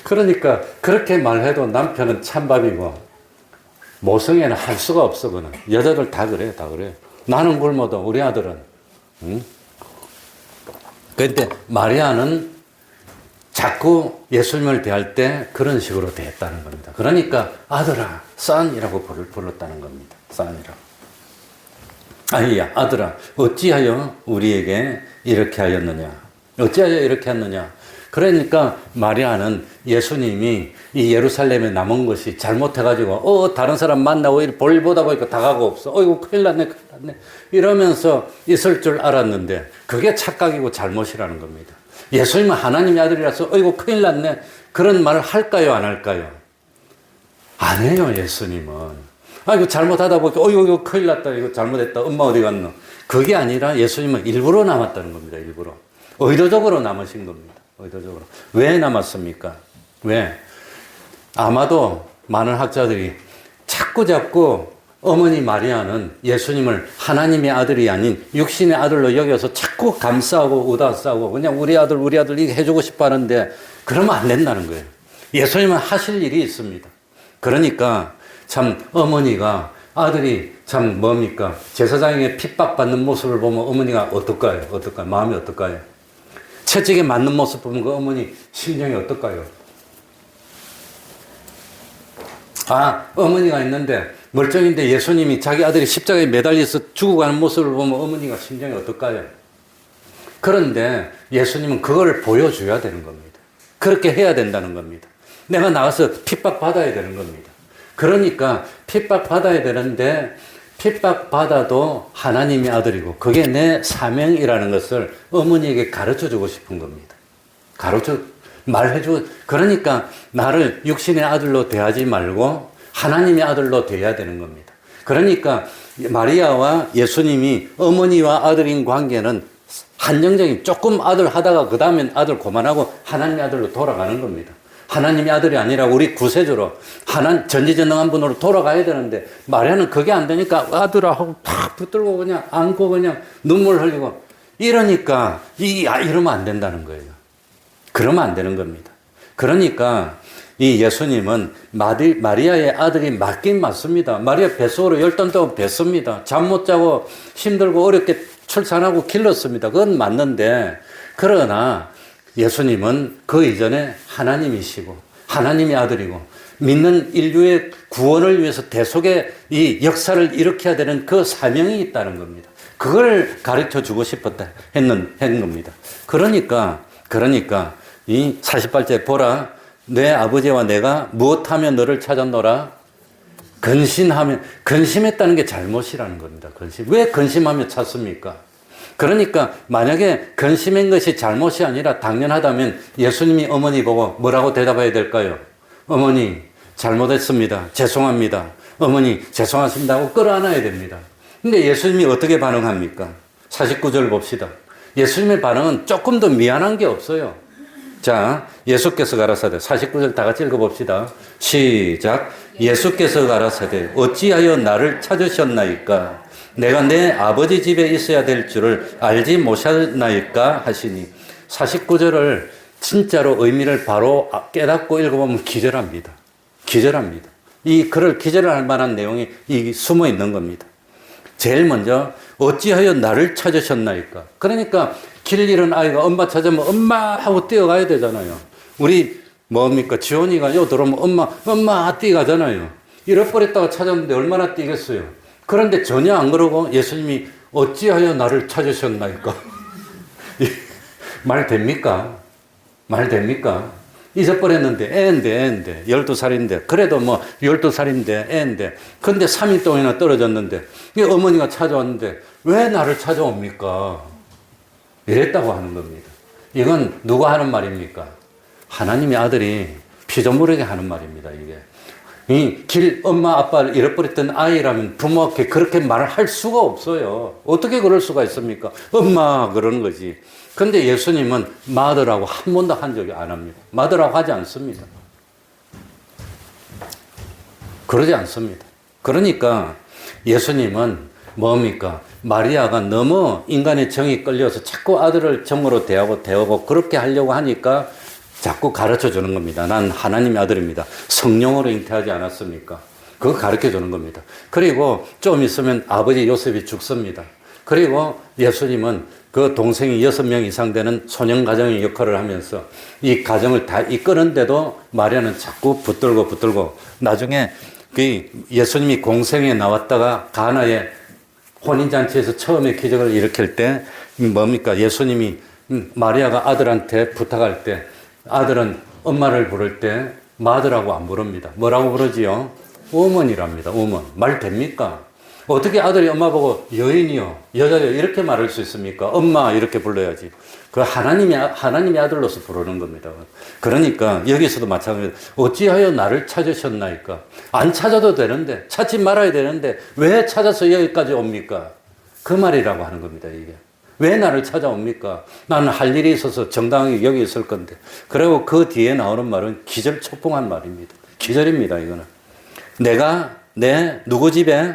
그러니까 그렇게 말해도 남편은 찬밥이고 모성애는 할 수가 없어. 그는 여자들 다 그래. 나는 굶어도 우리 아들은 응? 그런데 마리아는 자꾸 예수님을 대할 때 그런 식으로 대했다는 겁니다. 그러니까 아들아, son이라고 불렀다는 겁니다. son이라고. 아이야, 아들아, 어찌하여 우리에게 이렇게 하였느냐? 어찌하여 이렇게 했느냐? 그러니까 마리아는 예수님이 이 예루살렘에 남은 것이 잘못해가지고 다른 사람 만나고 볼 보다 보니까 다가고 없어. 어이구 큰일 났네. 이러면서 있을 줄 알았는데 그게 착각이고 잘못이라는 겁니다. 예수님은 하나님의 아들이라서 어이구 큰일 났네. 그런 말을 할까요? 안 할까요? 안 해요. 예수님은. 이거 잘못하다 보니까 이거 큰일 났다. 이거 잘못했다. 엄마 어디 갔노? 그게 아니라 예수님은 일부러 남았다는 겁니다. 일부러. 의도적으로 남으신 겁니다. 의도적으로. 왜 남았습니까? 왜? 아마도 많은 학자들이 자꾸 어머니 마리아는 예수님을 하나님의 아들이 아닌 육신의 아들로 여겨서 자꾸 감싸고 우다싸고 그냥 우리 아들 이거 해주고 싶어 하는데 그러면 안 된다는 거예요. 예수님은 하실 일이 있습니다. 그러니까 참 어머니가 아들이 참 뭡니까? 제사장에게 핍박받는 모습을 보면 어머니가 어떨까요? 마음이 어떨까요? 채찍에 맞는 모습 보면 그 어머니 심정이 어떨까요? 어머니가 있는데 멀쩡인데 예수님이 자기 아들이 십자가에 매달려서 죽어가는 모습을 보면 어머니가 심정이 어떨까요? 그런데 예수님은 그걸 보여줘야 되는 겁니다. 그렇게 해야 된다는 겁니다. 내가 나가서 핍박받아야 되는 겁니다. 그러니까 핍박받아야 되는데 핍박받아도 하나님의 아들이고 그게 내 사명이라는 것을 어머니에게 가르쳐주고 싶은 겁니다. 말해주고, 그러니까 나를 육신의 아들로 대하지 말고 하나님의 아들로 대해야 되는 겁니다. 그러니까 마리아와 예수님이 어머니와 아들인 관계는 한정적인, 조금 아들 하다가 그 다음엔 아들 그만하고 하나님의 아들로 돌아가는 겁니다. 하나님의 아들이 아니라 우리 구세주로 전지전능한 분으로 돌아가야 되는데 마리아는 그게 안 되니까 아들하고 탁 붙들고 그냥 안고 그냥 눈물 흘리고 이러니까 이러면 안 된다는 거예요. 그러면 안 되는 겁니다. 그러니까 이 예수님은 마리아의 아들이 맞긴 맞습니다. 마리아 뱃속으로 10달 동안 뵀습니다. 잠 못 자고 힘들고 어렵게 출산하고 길렀습니다. 그건 맞는데, 그러나 예수님은 그 이전에 하나님이시고 하나님의 아들이고 믿는 인류의 구원을 위해서 대속의 이 역사를 일으켜야 되는 그 사명이 있다는 겁니다. 그걸 가르쳐 주고 싶었다 했는 겁니다. 그러니까 이 48절 보라, 내 아버지와 내가 무엇하면 너를 찾았노라? 근심했다는 게 잘못이라는 겁니다. 왜 근심하며 찾습니까? 그러니까 만약에 근심한 것이 잘못이 아니라 당연하다면 예수님이 어머니 보고 뭐라고 대답해야 될까요? 어머니 잘못했습니다. 죄송합니다. 어머니 죄송하십니다 하고 끌어안아야 됩니다. 근데 예수님이 어떻게 반응합니까? 49절 봅시다. 예수님의 반응은 조금 더 미안한 게 없어요. 자, 예수께서 가라사대 49절 다 같이 읽어봅시다. 시작. 예수께서 가라사대 어찌하여 나를 찾으셨나이까? 내가 내 아버지 집에 있어야 될 줄을 알지 못하나이까 하시니 49절을 진짜로 의미를 바로 깨닫고 읽어보면 기절합니다. 이 글을 기절할 만한 내용이 숨어 있는 겁니다. 제일 먼저 어찌하여 나를 찾으셨나이까? 그러니까 길 잃은 아이가 엄마 찾으면 엄마 하고 뛰어가야 되잖아요. 우리 뭡니까? 지원이가 요 들어오면 엄마 뛰어가잖아요. 잃어버렸다가 찾았는데 얼마나 뛰겠어요. 그런데 전혀 안 그러고 예수님이 어찌하여 나를 찾으셨나이까? 말 됩니까? 잊어버렸는데 애인데 12살인데 그래도 12살인데 애인데 근데 3일 동안이나 떨어졌는데 어머니가 찾아왔는데 왜 나를 찾아옵니까? 이랬다고 하는 겁니다. 이건 누가 하는 말입니까? 하나님의 아들이 피조물에게 하는 말입니다. 이게 엄마 아빠를 잃어버렸던 아이라면 부모에게 그렇게 말을 할 수가 없어요. 어떻게 그럴 수가 있습니까? 엄마 그러는 거지. 근데 예수님은 마더라고 한 번도 한 적이 안 합니다. 마더라고 하지 않습니다. 그러지 않습니다. 그러니까 예수님은 뭡니까? 마리아가 너무 인간의 정이 끌려서 자꾸 아들을 정으로 대하고 그렇게 하려고 하니까 자꾸 가르쳐 주는 겁니다. 난 하나님의 아들입니다. 성령으로 잉태하지 않았습니까? 그거 가르쳐 주는 겁니다. 그리고 좀 있으면 아버지 요셉이 죽습니다. 그리고 예수님은 그 동생이 6명 이상 되는 소년 가정의 역할을 하면서 이 가정을 다 이끄는데도 마리아는 자꾸 붙들고 나중에 그 예수님이 공생에 나왔다가 가나의 혼인잔치에서 처음에 기적을 일으킬 때 뭡니까? 예수님이 마리아가 아들한테 부탁할 때 아들은 엄마를 부를 때 마더라고 안 부릅니다. 뭐라고 부르지요? 어머니랍니다. 어머니. 말 됩니까? 어떻게 아들이 엄마 보고 여인이요, 여자요 이렇게 말할 수 있습니까? 엄마 이렇게 불러야지. 그 하나님의 아들로서 부르는 겁니다. 그러니까 여기서도 마찬가지입니다. 어찌하여 나를 찾으셨나이까? 안 찾아도 되는데, 찾지 말아야 되는데 왜 찾아서 여기까지 옵니까? 그 말이라고 하는 겁니다. 이게. 왜 나를 찾아옵니까? 나는 할 일이 있어서 정당하게 여기 있을 건데. 그리고 그 뒤에 나오는 말은 기절초풍한 말입니다. 기절입니다. 이거는. 내가 누구 집에?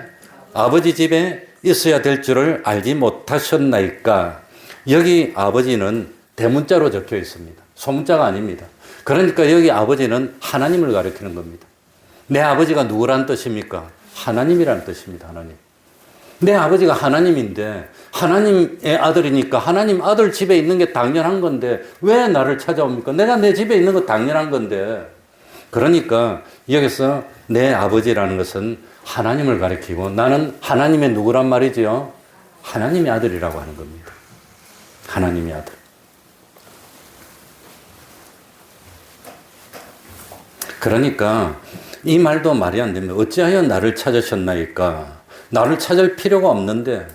아버지 집에 있어야 될 줄을 알지 못하셨나이까? 여기 아버지는 대문자로 적혀 있습니다. 소문자가 아닙니다. 그러니까 여기 아버지는 하나님을 가리키는 겁니다. 내 아버지가 누구란 뜻입니까? 하나님이라는 뜻입니다. 하나님. 내 아버지가 하나님인데 하나님의 아들이니까 하나님 아들 집에 있는 게 당연한 건데 왜 나를 찾아옵니까? 내가 내 집에 있는 거 당연한 건데. 그러니까 여기서 내 아버지라는 것은 하나님을 가리키고 나는 하나님의 누구란 말이지요? 하나님의 아들이라고 하는 겁니다. 하나님의 아들. 그러니까 이 말도 말이 안 됩니다. 어찌하여 나를 찾으셨나이까? 나를 찾을 필요가 없는데,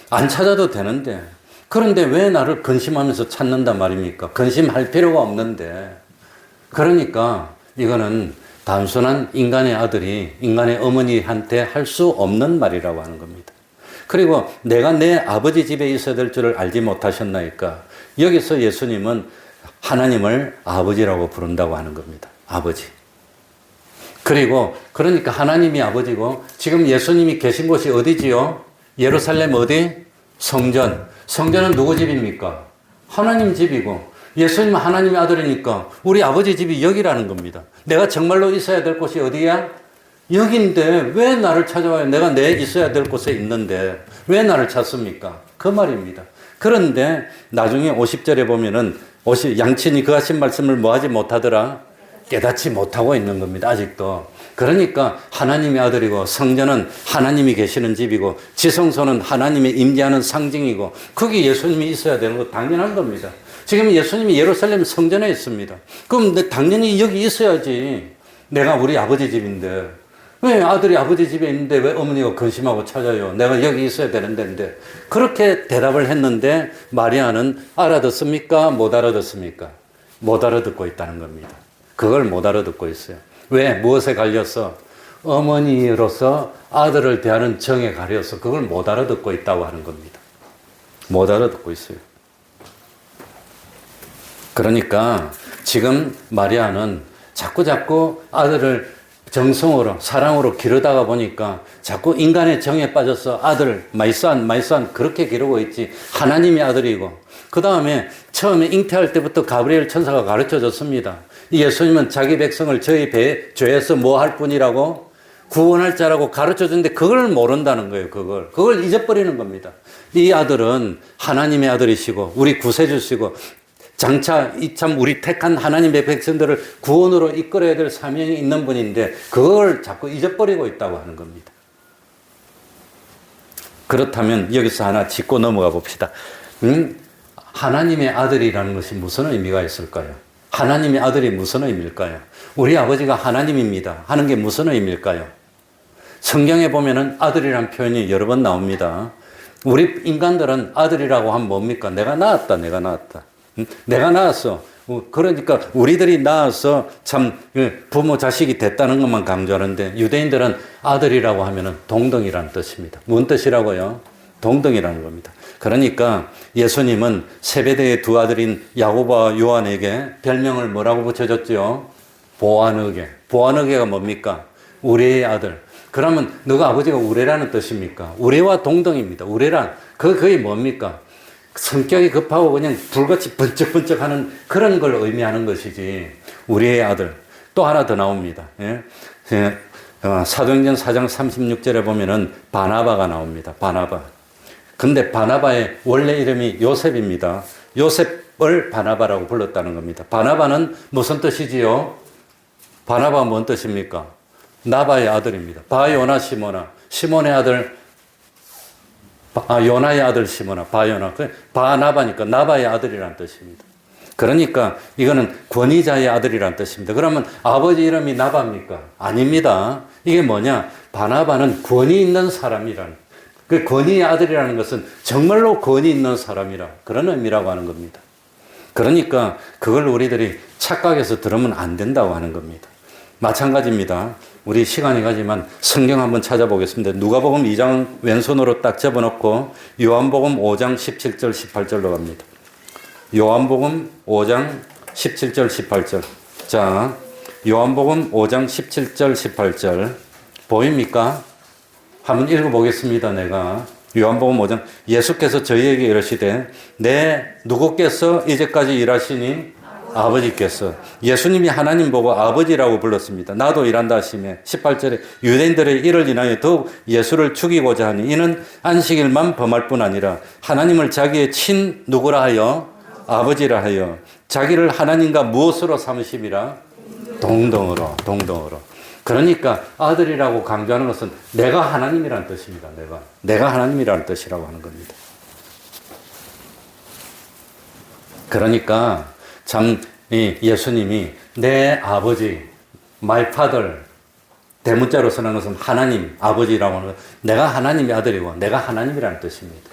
안 찾아도 되는데, 그런데 왜 나를 근심하면서 찾는단 말입니까? 근심할 필요가 없는데. 그러니까 이거는 단순한 인간의 아들이 인간의 어머니한테 할 수 없는 말이라고 하는 겁니다. 그리고 내가 내 아버지 집에 있어야 될 줄을 알지 못하셨나이까? 여기서 예수님은 하나님을 아버지라고 부른다고 하는 겁니다. 아버지. 그리고 그러니까 하나님이 아버지고 지금 예수님이 계신 곳이 어디지요? 예루살렘 어디? 성전. 성전은 누구 집입니까? 하나님 집이고 예수님은 하나님의 아들이니까 우리 아버지 집이 여기라는 겁니다. 내가 정말로 있어야 될 곳이 어디야? 여긴데 왜 나를 찾아와요? 내가 내 있어야 될 곳에 있는데 왜 나를 찾습니까? 그 말입니다. 그런데 나중에 50절에 보면은 양친이 그 하신 말씀을 뭐 하지 못하더라? 깨닫지 못하고 있는 겁니다. 아직도. 그러니까 하나님의 아들이고 성전은 하나님이 계시는 집이고 지성소는 하나님이 임재하는 상징이고 거기 예수님이 있어야 되는 거 당연한 겁니다. 지금 예수님이 예루살렘 성전에 있습니다. 그럼 당연히 여기 있어야지. 내가 우리 아버지 집인데 왜 아들이 아버지 집에 있는데 왜 어머니가 근심하고 찾아요? 내가 여기 있어야 되는 데인데. 그렇게 대답을 했는데 마리아는 알아듣습니까? 못 알아듣습니까? 못 알아듣고 있다는 겁니다. 그걸 못 알아듣고 있어요. 왜? 무엇에 갈려서? 어머니로서 아들을 대하는 정에 가려서 그걸 못 알아듣고 있다고 하는 겁니다. 못 알아듣고 있어요. 그러니까 지금 마리아는 자꾸 아들을 정성으로 사랑으로 기르다가 보니까 자꾸 인간의 정에 빠져서 아들 my son 그렇게 기르고 있지. 하나님의 아들이고 그 다음에 처음에 잉태할 때부터 가브리엘 천사가 가르쳐 줬습니다. 예수님은 자기 백성을 저희 죄에서 뭐 할 뿐이라고? 구원할 자라고 가르쳐 주는데 그걸 모른다는 거예요. 그걸 잊어버리는 겁니다. 이 아들은 하나님의 아들이시고 우리 구세주시고 장차 이참 우리 택한 하나님의 백성들을 구원으로 이끌어야 될 사명이 있는 분인데 그걸 자꾸 잊어버리고 있다고 하는 겁니다. 그렇다면 여기서 하나 짚고 넘어가 봅시다. 하나님의 아들이라는 것이 무슨 의미가 있을까요? 하나님의 아들이 무슨 의미일까요? 우리 아버지가 하나님입니다 하는 게 무슨 의미일까요? 성경에 보면은 아들이라는 표현이 여러 번 나옵니다. 우리 인간들은 아들이라고 하면 뭡니까? 내가 낳았다. 내가 낳았어. 그러니까 우리들이 낳아서 참 부모 자식이 됐다는 것만 강조하는데 유대인들은 아들이라고 하면은 동등이라는 뜻입니다. 무슨 뜻이라고요? 동등이라는 겁니다. 그러니까 예수님은 세베대의 두 아들인 야고보와 요한에게 별명을 뭐라고 붙여줬죠? 보아너게. 보아너게가 뭡니까? 우레의 아들. 그러면 너가 아버지가 우레라는 뜻입니까? 우레와 동등입니다. 우레란 그게 뭡니까? 성격이 급하고 그냥 불같이 번쩍번쩍하는 그런 걸 의미하는 것이지. 우리의 아들. 또 하나 더 나옵니다. 사도행전 4장 36절에 보면은 바나바가 나옵니다. 바나바. 근데 바나바의 원래 이름이 요셉입니다. 요셉을 바나바라고 불렀다는 겁니다. 바나바는 무슨 뜻이지요? 바나바가 뭔 뜻입니까? 나바의 아들입니다. 바요나 시모나. 시몬의 아들 요나의 아들 시모나, 바요나. 바나바니까 나바의 아들이라는 뜻입니다. 그러니까 이거는 권위자의 아들이라는 뜻입니다. 그러면 아버지 이름이 나바입니까? 아닙니다. 이게 뭐냐? 바나바는 권위 있는 사람이라는, 그 권위의 아들이라는 것은 정말로 권위 있는 사람이라, 그런 의미라고 하는 겁니다. 그러니까 그걸 우리들이 착각해서 들으면 안 된다고 하는 겁니다. 마찬가지입니다. 우리 시간이 가지만 성경 한번 찾아보겠습니다. 누가복음 2장 왼손으로 딱 접어놓고 요한복음 5장 17절 18절로 갑니다. 요한복음 5장 17절 18절. 자, 요한복음 5장 17절 18절 보입니까? 한번 읽어보겠습니다. 내가 요한복음 5장. 예수께서 저희에게 이르시되 누구께서 이제까지 일하시니? 아버지께서. 예수님이 하나님 보고 아버지라고 불렀습니다. 나도 일한다 하시며 18절에 유대인들의 일을 인하여 더욱 예수를 죽이고자 하니 이는 안식일만 범할 뿐 아니라 하나님을 자기의 친 누구라 하여? 아버지라 하여 자기를 하나님과 무엇으로 삼으심이라? 동등으로. 그러니까 아들이라고 강조하는 것은 내가 하나님이라는 뜻입니다. 내가 하나님이라는 뜻이라고 하는 겁니다. 그러니까 참 예수님이 내 아버지, my father, 대문자로 쓰는 것은 하나님, 아버지라고 하는 것, 내가 하나님의 아들이고 내가 하나님이라는 뜻입니다.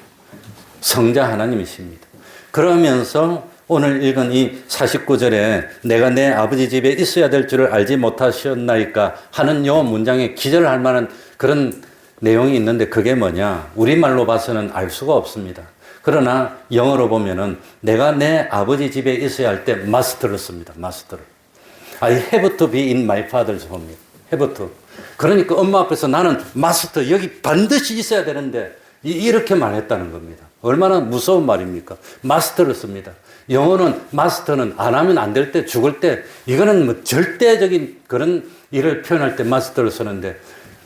성자 하나님이십니다. 그러면서 오늘 읽은 이 49절에 내가 내 아버지 집에 있어야 될 줄을 알지 못하셨나이까 하는 요 문장에 기절할 만한 그런 내용이 있는데 그게 뭐냐? 우리말로 봐서는 알 수가 없습니다. 그러나 영어로 보면은 내가 내 아버지 집에 있어야 할 때 must를 씁니다. must를. I have to be in my father's home. have to. 그러니까 엄마 앞에서 나는 must 여기 반드시 있어야 되는데 이렇게 말했다는 겁니다. 얼마나 무서운 말입니까? must를 씁니다. 영어는 must는 안 하면 안 될 때, 죽을 때, 이거는 뭐 절대적인 그런 일을 표현할 때 must를 쓰는데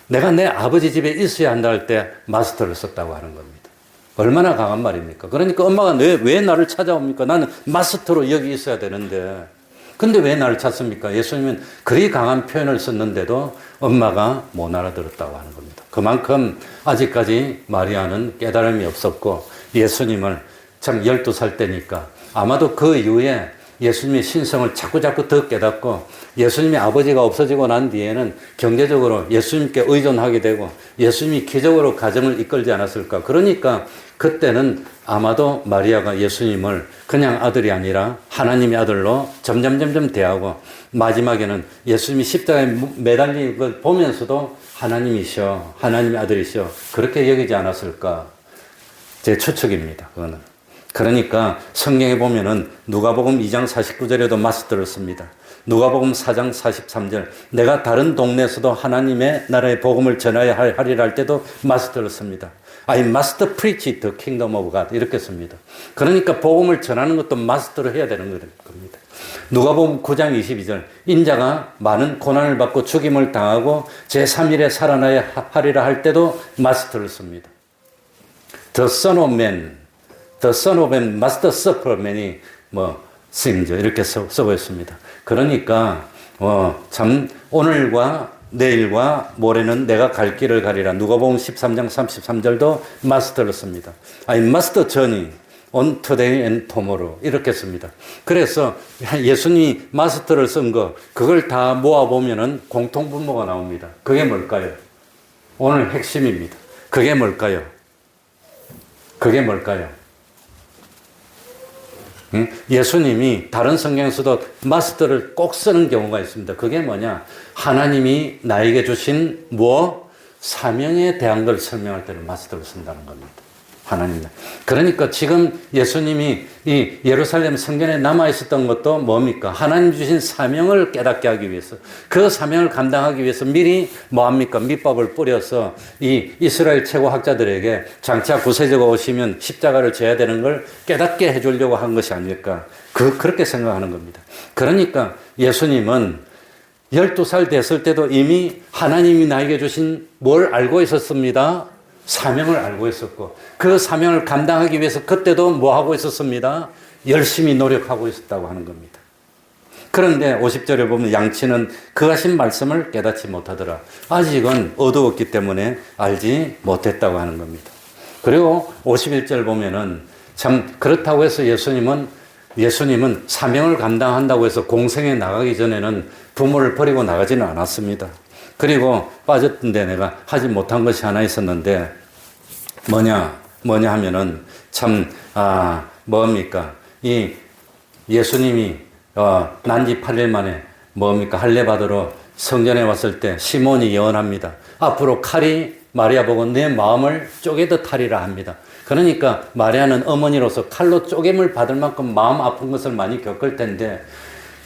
내가 내 아버지 집에 있어야 한다 할 때 must를 썼다고 하는 겁니다. 얼마나 강한 말입니까? 그러니까 엄마가 왜 나를 찾아옵니까? 나는 must로 여기 있어야 되는데 근데 왜 나를 찾습니까? 예수님은 그리 강한 표현을 썼는데도 엄마가 못 알아들었다고 하는 겁니다. 그만큼 아직까지 마리아는 깨달음이 없었고 예수님을 참 12살 때니까 아마도 그 이후에 예수님의 신성을 자꾸자꾸 더 깨닫고 예수님의 아버지가 없어지고 난 뒤에는 경제적으로 예수님께 의존하게 되고 예수님이 기적으로 가정을 이끌지 않았을까. 그러니까 그때는 아마도 마리아가 예수님을 그냥 아들이 아니라 하나님의 아들로 점점 대하고 마지막에는 예수님이 십자가에 매달린 걸 보면서도 하나님이셔, 하나님의 아들이셔 그렇게 여기지 않았을까. 제 추측입니다. 그거는. 그러니까 성경에 보면은 누가복음 2장 49절에도 must를 씁니다. 누가복음 4장 43절 내가 다른 동네에서도 하나님의 나라의 복음을 전하여야 하리라 할 때도 must를 씁니다. I must preach the kingdom of God 이렇게 씁니다. 그러니까 복음을 전하는 것도 must로 해야 되는 겁니다. 누가복음 9장 22절 인자가 많은 고난을 받고 죽임을 당하고 제3일에 살아나야 하리라 할 때도 must를 씁니다. The Son of Man must suffer many things 이렇게 쓰고 있습니다. 그러니까 참 오늘과 내일과 모레는 내가 갈 길을 가리라. 누가복음 13장 33절도 must를 씁니다. I must journey on today and tomorrow 이렇게 씁니다. 그래서 예수님이 must를 쓴 거 그걸 다 모아보면은 공통분모가 나옵니다. 그게 뭘까요? 오늘 핵심입니다. 그게 뭘까요? 예수님이 다른 성경에서도 must를 꼭 쓰는 경우가 있습니다. 그게 뭐냐? 하나님이 나에게 주신 사명에 대한 걸 설명할 때는 must를 쓴다는 겁니다. 하나님. 그러니까 지금 예수님이 이 예루살렘 성전에 남아있었던 것도 뭡니까? 하나님 주신 사명을 깨닫게 하기 위해서 그 사명을 감당하기 위해서 미리 뭐합니까? 밑밥을 뿌려서 이 이스라엘 최고 학자들에게 장차 구세주가 오시면 십자가를 져야 되는 걸 깨닫게 해주려고 한 것이 아닐까. 그렇게 생각하는 겁니다. 그러니까 예수님은 12살 됐을 때도 이미 하나님이 나에게 주신 뭘 알고 있었습니다. 사명을 알고 있었고 그 사명을 감당하기 위해서 그때도 뭐 하고 있었습니다. 열심히 노력하고 있었다고 하는 겁니다. 그런데 50절에 보면 양치는 그 하신 말씀을 깨닫지 못하더라. 아직은 어두웠기 때문에 알지 못했다고 하는 겁니다. 그리고 51절 보면은 참 그렇다고 해서 예수님은 사명을 감당한다고 해서 공생에 나가기 전에는 부모를 버리고 나가지는 않았습니다. 그리고 빠졌던데 내가 하지 못한 것이 하나 있었는데 뭐냐 하면은 참 뭡니까 이 예수님이 난지 8일 만에 뭡니까 할례 받으러 성전에 왔을 때 시몬이 예언합니다. 앞으로 칼이 마리아 보고 내 마음을 쪼개듯 하리라 합니다. 그러니까 마리아는 어머니로서 칼로 쪼개물 받을 만큼 마음 아픈 것을 많이 겪을 텐데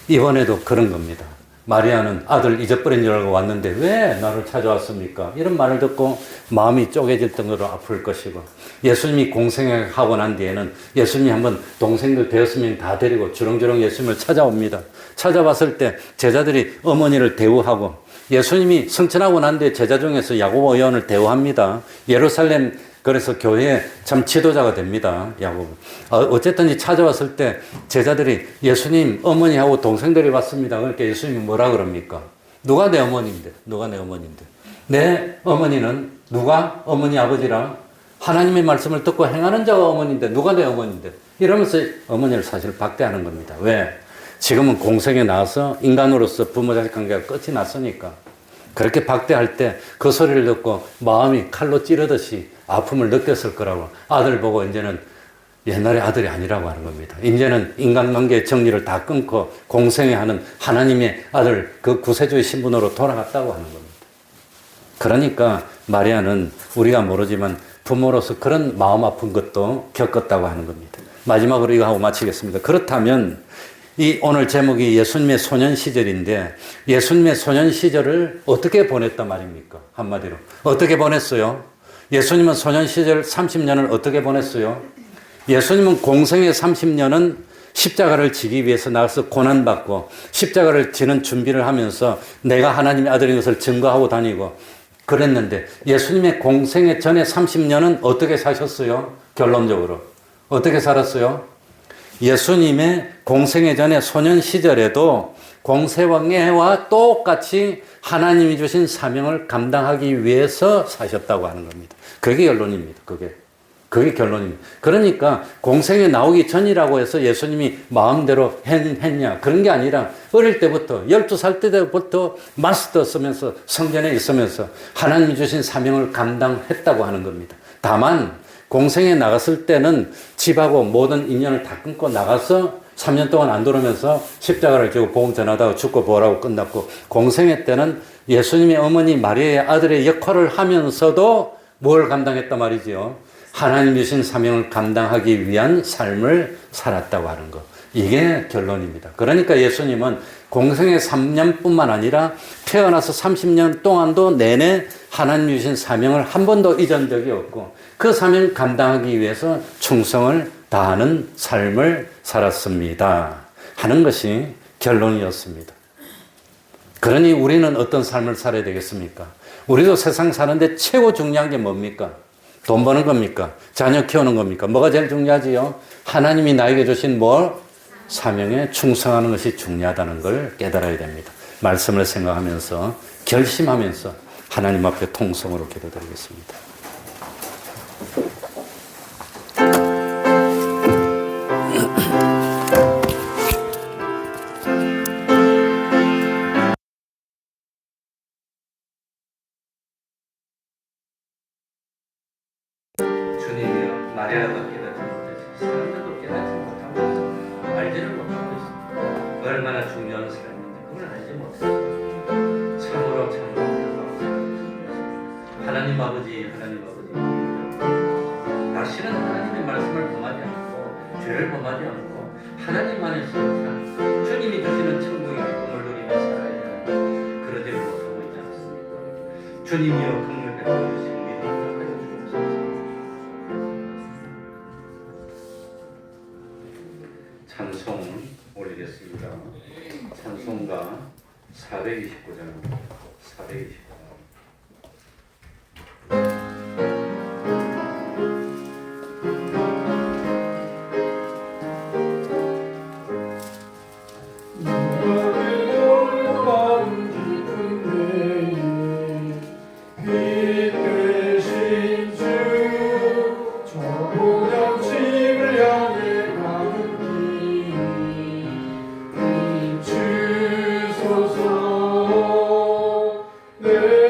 이번에도 그런 겁니다. 마리아는 아들 잊어버린 줄 알고 왔는데 왜 나를 찾아왔습니까? 이런 말을 듣고 마음이 쪼개질 정도로 아플 것이고 예수님이 공생에 하고 난 뒤에는 예수님이 한번 동생들 대여섯 명 다 데리고 주렁주렁 예수님을 찾아옵니다. 찾아왔을 때 제자들이 어머니를 대우하고 예수님이 승천하고 난 뒤에 제자 중에서 야고보 요한을 대우합니다. 예루살렘 그래서 교회에 참 지도자가 됩니다. 야고보. 어쨌든 찾아왔을 때 제자들이 예수님 어머니하고 동생들이 왔습니다. 그러니까 예수님이 뭐라 그럽니까? 누가 내 어머니인데? 누가 내 어머니인데? 내 어머니는 누가 어머니 아버지랑 하나님의 말씀을 듣고 행하는 자가 어머니인데 누가 내 어머니인데? 이러면서 어머니를 사실 박대하는 겁니다. 왜? 지금은 공생에 나와서 인간으로서 부모 자식 관계가 끝이 났으니까. 그렇게 박대할 때 그 소리를 듣고 마음이 칼로 찌르듯이 아픔을 느꼈을 거라고. 아들 보고 이제는 옛날의 아들이 아니라고 하는 겁니다. 이제는 인간관계의 정리를 다 끊고 공생에 하는 하나님의 아들, 그 구세주의 신분으로 돌아갔다고 하는 겁니다. 그러니까 마리아는 우리가 모르지만 부모로서 그런 마음 아픈 것도 겪었다고 하는 겁니다. 마지막으로 이거 하고 마치겠습니다. 그렇다면 이 오늘 제목이 예수님의 소년 시절인데 예수님의 소년 시절을 어떻게 보냈단 말입니까? 한마디로. 어떻게 보냈어요? 예수님은 소년 시절 30년을 어떻게 보냈어요? 예수님은 공생의 30년은 십자가를 지기 위해서 나가서 고난받고 십자가를 지는 준비를 하면서 내가 하나님의 아들인 것을 증거하고 다니고 그랬는데 예수님의 공생의 전에 30년은 어떻게 사셨어요? 결론적으로. 어떻게 살았어요? 예수님의 공생의 전에 소년 시절에도 공생애와 똑같이 하나님이 주신 사명을 감당하기 위해서 사셨다고 하는 겁니다. 그게 결론입니다. 그게 결론입니다. 그러니까 공생에 나오기 전이라고 해서 예수님이 마음대로 했냐 그런 게 아니라 어릴 때부터 12살 때부터 마스터 쓰면서 성전에 있으면서 하나님이 주신 사명을 감당했다고 하는 겁니다. 다만 공생에 나갔을 때는 집하고 모든 인연을 다 끊고 나가서 3년 동안 안 들어오면서 십자가를 지고 복음 전하다가 죽고 부활하고 끝났고 공생애 때는 예수님의 어머니 마리아의 아들의 역할을 하면서도 뭘 감당했단 말이지요? 하나님 주신 사명을 감당하기 위한 삶을 살았다고 하는 것. 이게 결론입니다. 그러니까 예수님은 공생의 3년뿐만 아니라 태어나서 30년 동안도 내내 하나님 주신 사명을 한 번도 잊은 적이 없고 그 사명을 감당하기 위해서 충성을 다하는 삶을 살았습니다. 하는 것이 결론이었습니다. 그러니 우리는 어떤 삶을 살아야 되겠습니까? 우리도 세상 사는데 최고 중요한 게 뭡니까? 돈 버는 겁니까? 자녀 키우는 겁니까? 뭐가 제일 중요하지요? 하나님이 나에게 주신 사명에 충성하는 것이 중요하다는 걸 깨달아야 됩니다. 말씀을 생각하면서 결심하면서 하나님 앞에 통성으로 기도드리겠습니다. 주님이여 마리아가 깨닫지 못해서 사람들도 깨닫지 못하고 있습니다. 알지를 못하고 있습니다. 얼마나 중요한 삶인지 그걸 알지 못했어요. 참으로 안타까운 삶입니다. 하나님 아버지 다시는 하나님의 말씀을 범하지 않고 죄를 범하지 않고 하나님 안에서 항상 주님이 주시는 천국의 기쁨을 누리며 살아야 되는 그러지를 못하고 있지 않습니까? 주님이여 긍휼 베풀어 주시고 찬송 올리겠습니다. 찬송가 429장 429장 내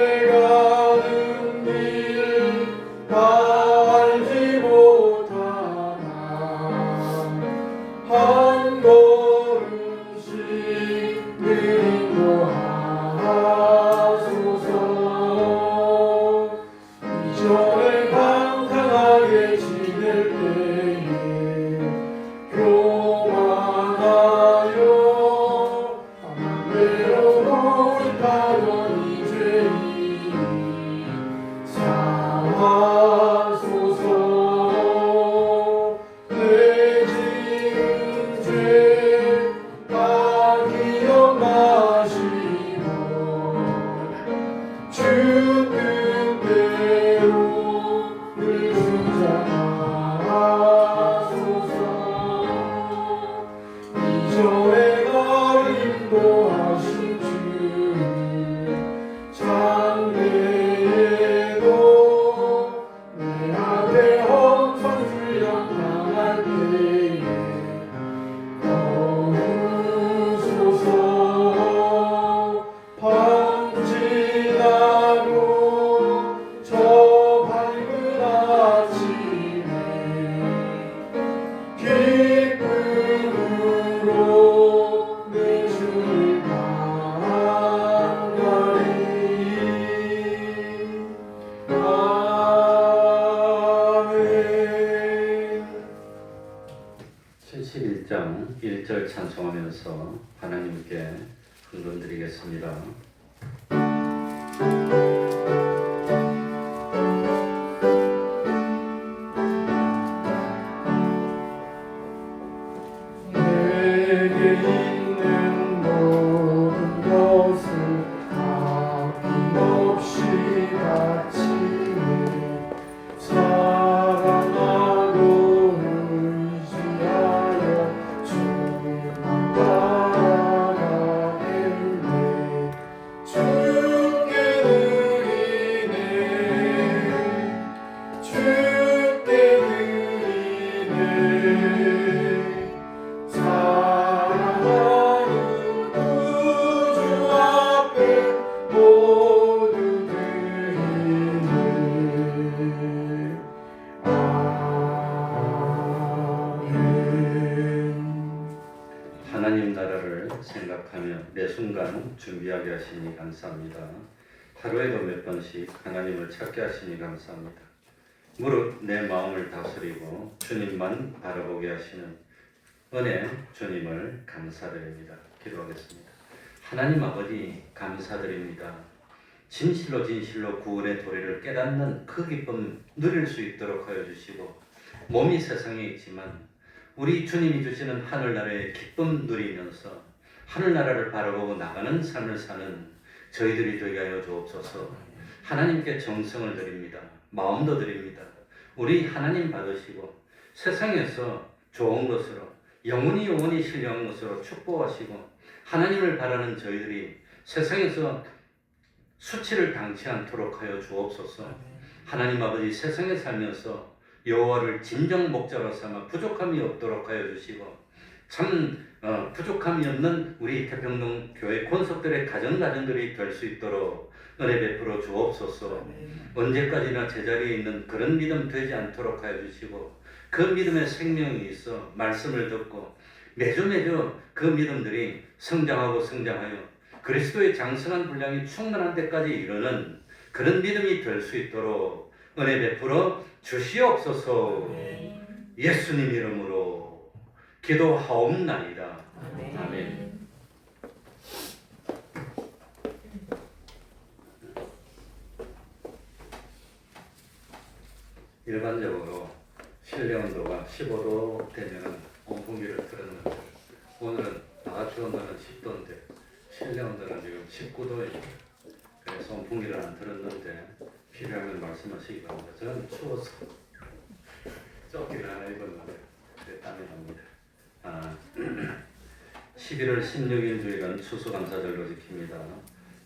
1절 찬송하면서 하나님께 헌금 드리겠습니다. 내게 있는 모든 것을 아낌없이 바치네. 사랑하고 의지하여 주만 바라가겠네. 주께 드리네. 주께 드리네. 사랑하는 구주 앞에 모두 드리네. 아멘. 하나님 나라를 생각하며 매 순간 준비하게 하시니 감사합니다. 하루에도 몇 번씩 하나님을 찾게 하시니 감사합니다. 무릇 내 마음을 다스리고 주님만 바라보게 하시는 은혜 주님을 감사드립니다. 기도하겠습니다. 하나님 아버지 감사드립니다. 진실로 진실로 구원의 도리를 깨닫는 그 기쁨 누릴 수 있도록 하여 주시고 몸이 세상에 있지만 우리 주님이 주시는 하늘나라의 기쁨 누리면서 하늘나라를 바라보고 나가는 삶을 사는 저희들이 되게 하여 주옵소서. 하나님께 정성을 드립니다. 마음도 드립니다. 우리 하나님 받으시고 세상에서 좋은 것으로 영원히 신령한 것으로 축복하시고 하나님을 바라는 저희들이 세상에서 수치를 당치 않도록 하여 주옵소서. 하나님 아버지 세상에 살면서 여호와를 진정 목자로 삼아 부족함이 없도록 하여 주시고 참 부족함이 없는 우리 태평동 교회 권속들의 가정들이 될 수 있도록 은혜 베풀어 주옵소서. 언제까지나 제자리에 있는 그런 믿음 되지 않도록 하여 주시고 그 믿음에 생명이 있어 말씀을 듣고 매주 그 믿음들이 성장하여 그리스도의 장성한 분량이 충만한 데까지 이르는 그런 믿음이 될 수 있도록 은혜 베풀어 주시옵소서. 예수님 이름으로 기도하옵나이다. 아멘. 일반적으로 실내 온도가 15도 되면 온풍기를 틀었는데 오늘은 낮 온도는 10도인데 실내 온도는 지금 19도입니다. 그래서 온풍기를 안 틀었는데 필요하면 말씀하시기 바랍니다. 저는 추워서 조끼를 하나 입었는데 땀이 납니다. 11월 16일 주일은 추수감사절로 지킵니다.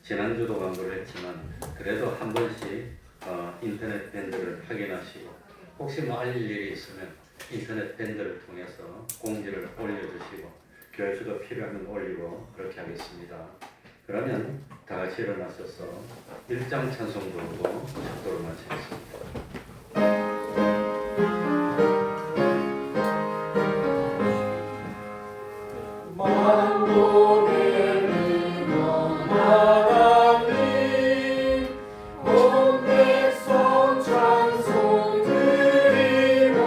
지난주도 광고를 했지만 그래도 한 번씩 인터넷 밴드를 확인하시고 혹시 뭐 알릴 일이 있으면 인터넷 밴드를 통해서 공지를 올려주시고 교회주도 필요하면 올리고 그렇게 하겠습니다. 그러면 다 같이 일어나셔서 1장 찬송 부르고 축도를 마치겠습니다. 만국의 민원 하나님 온 백성 찬송 드리고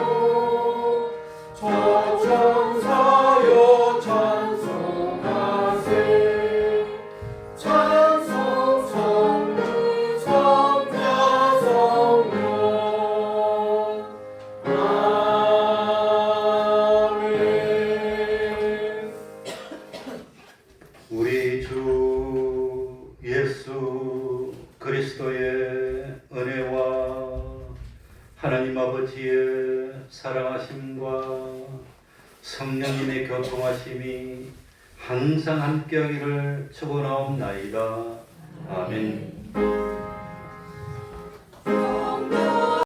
저천사여 찬송하세 찬송 성부 성자 성령 아멘. 우리 주 예수 그리스도의 은혜와 하나님 아버지의 사랑하심과 성령님의 교통하심이 항상 함께하기를 축원하옵나이다. 아멘.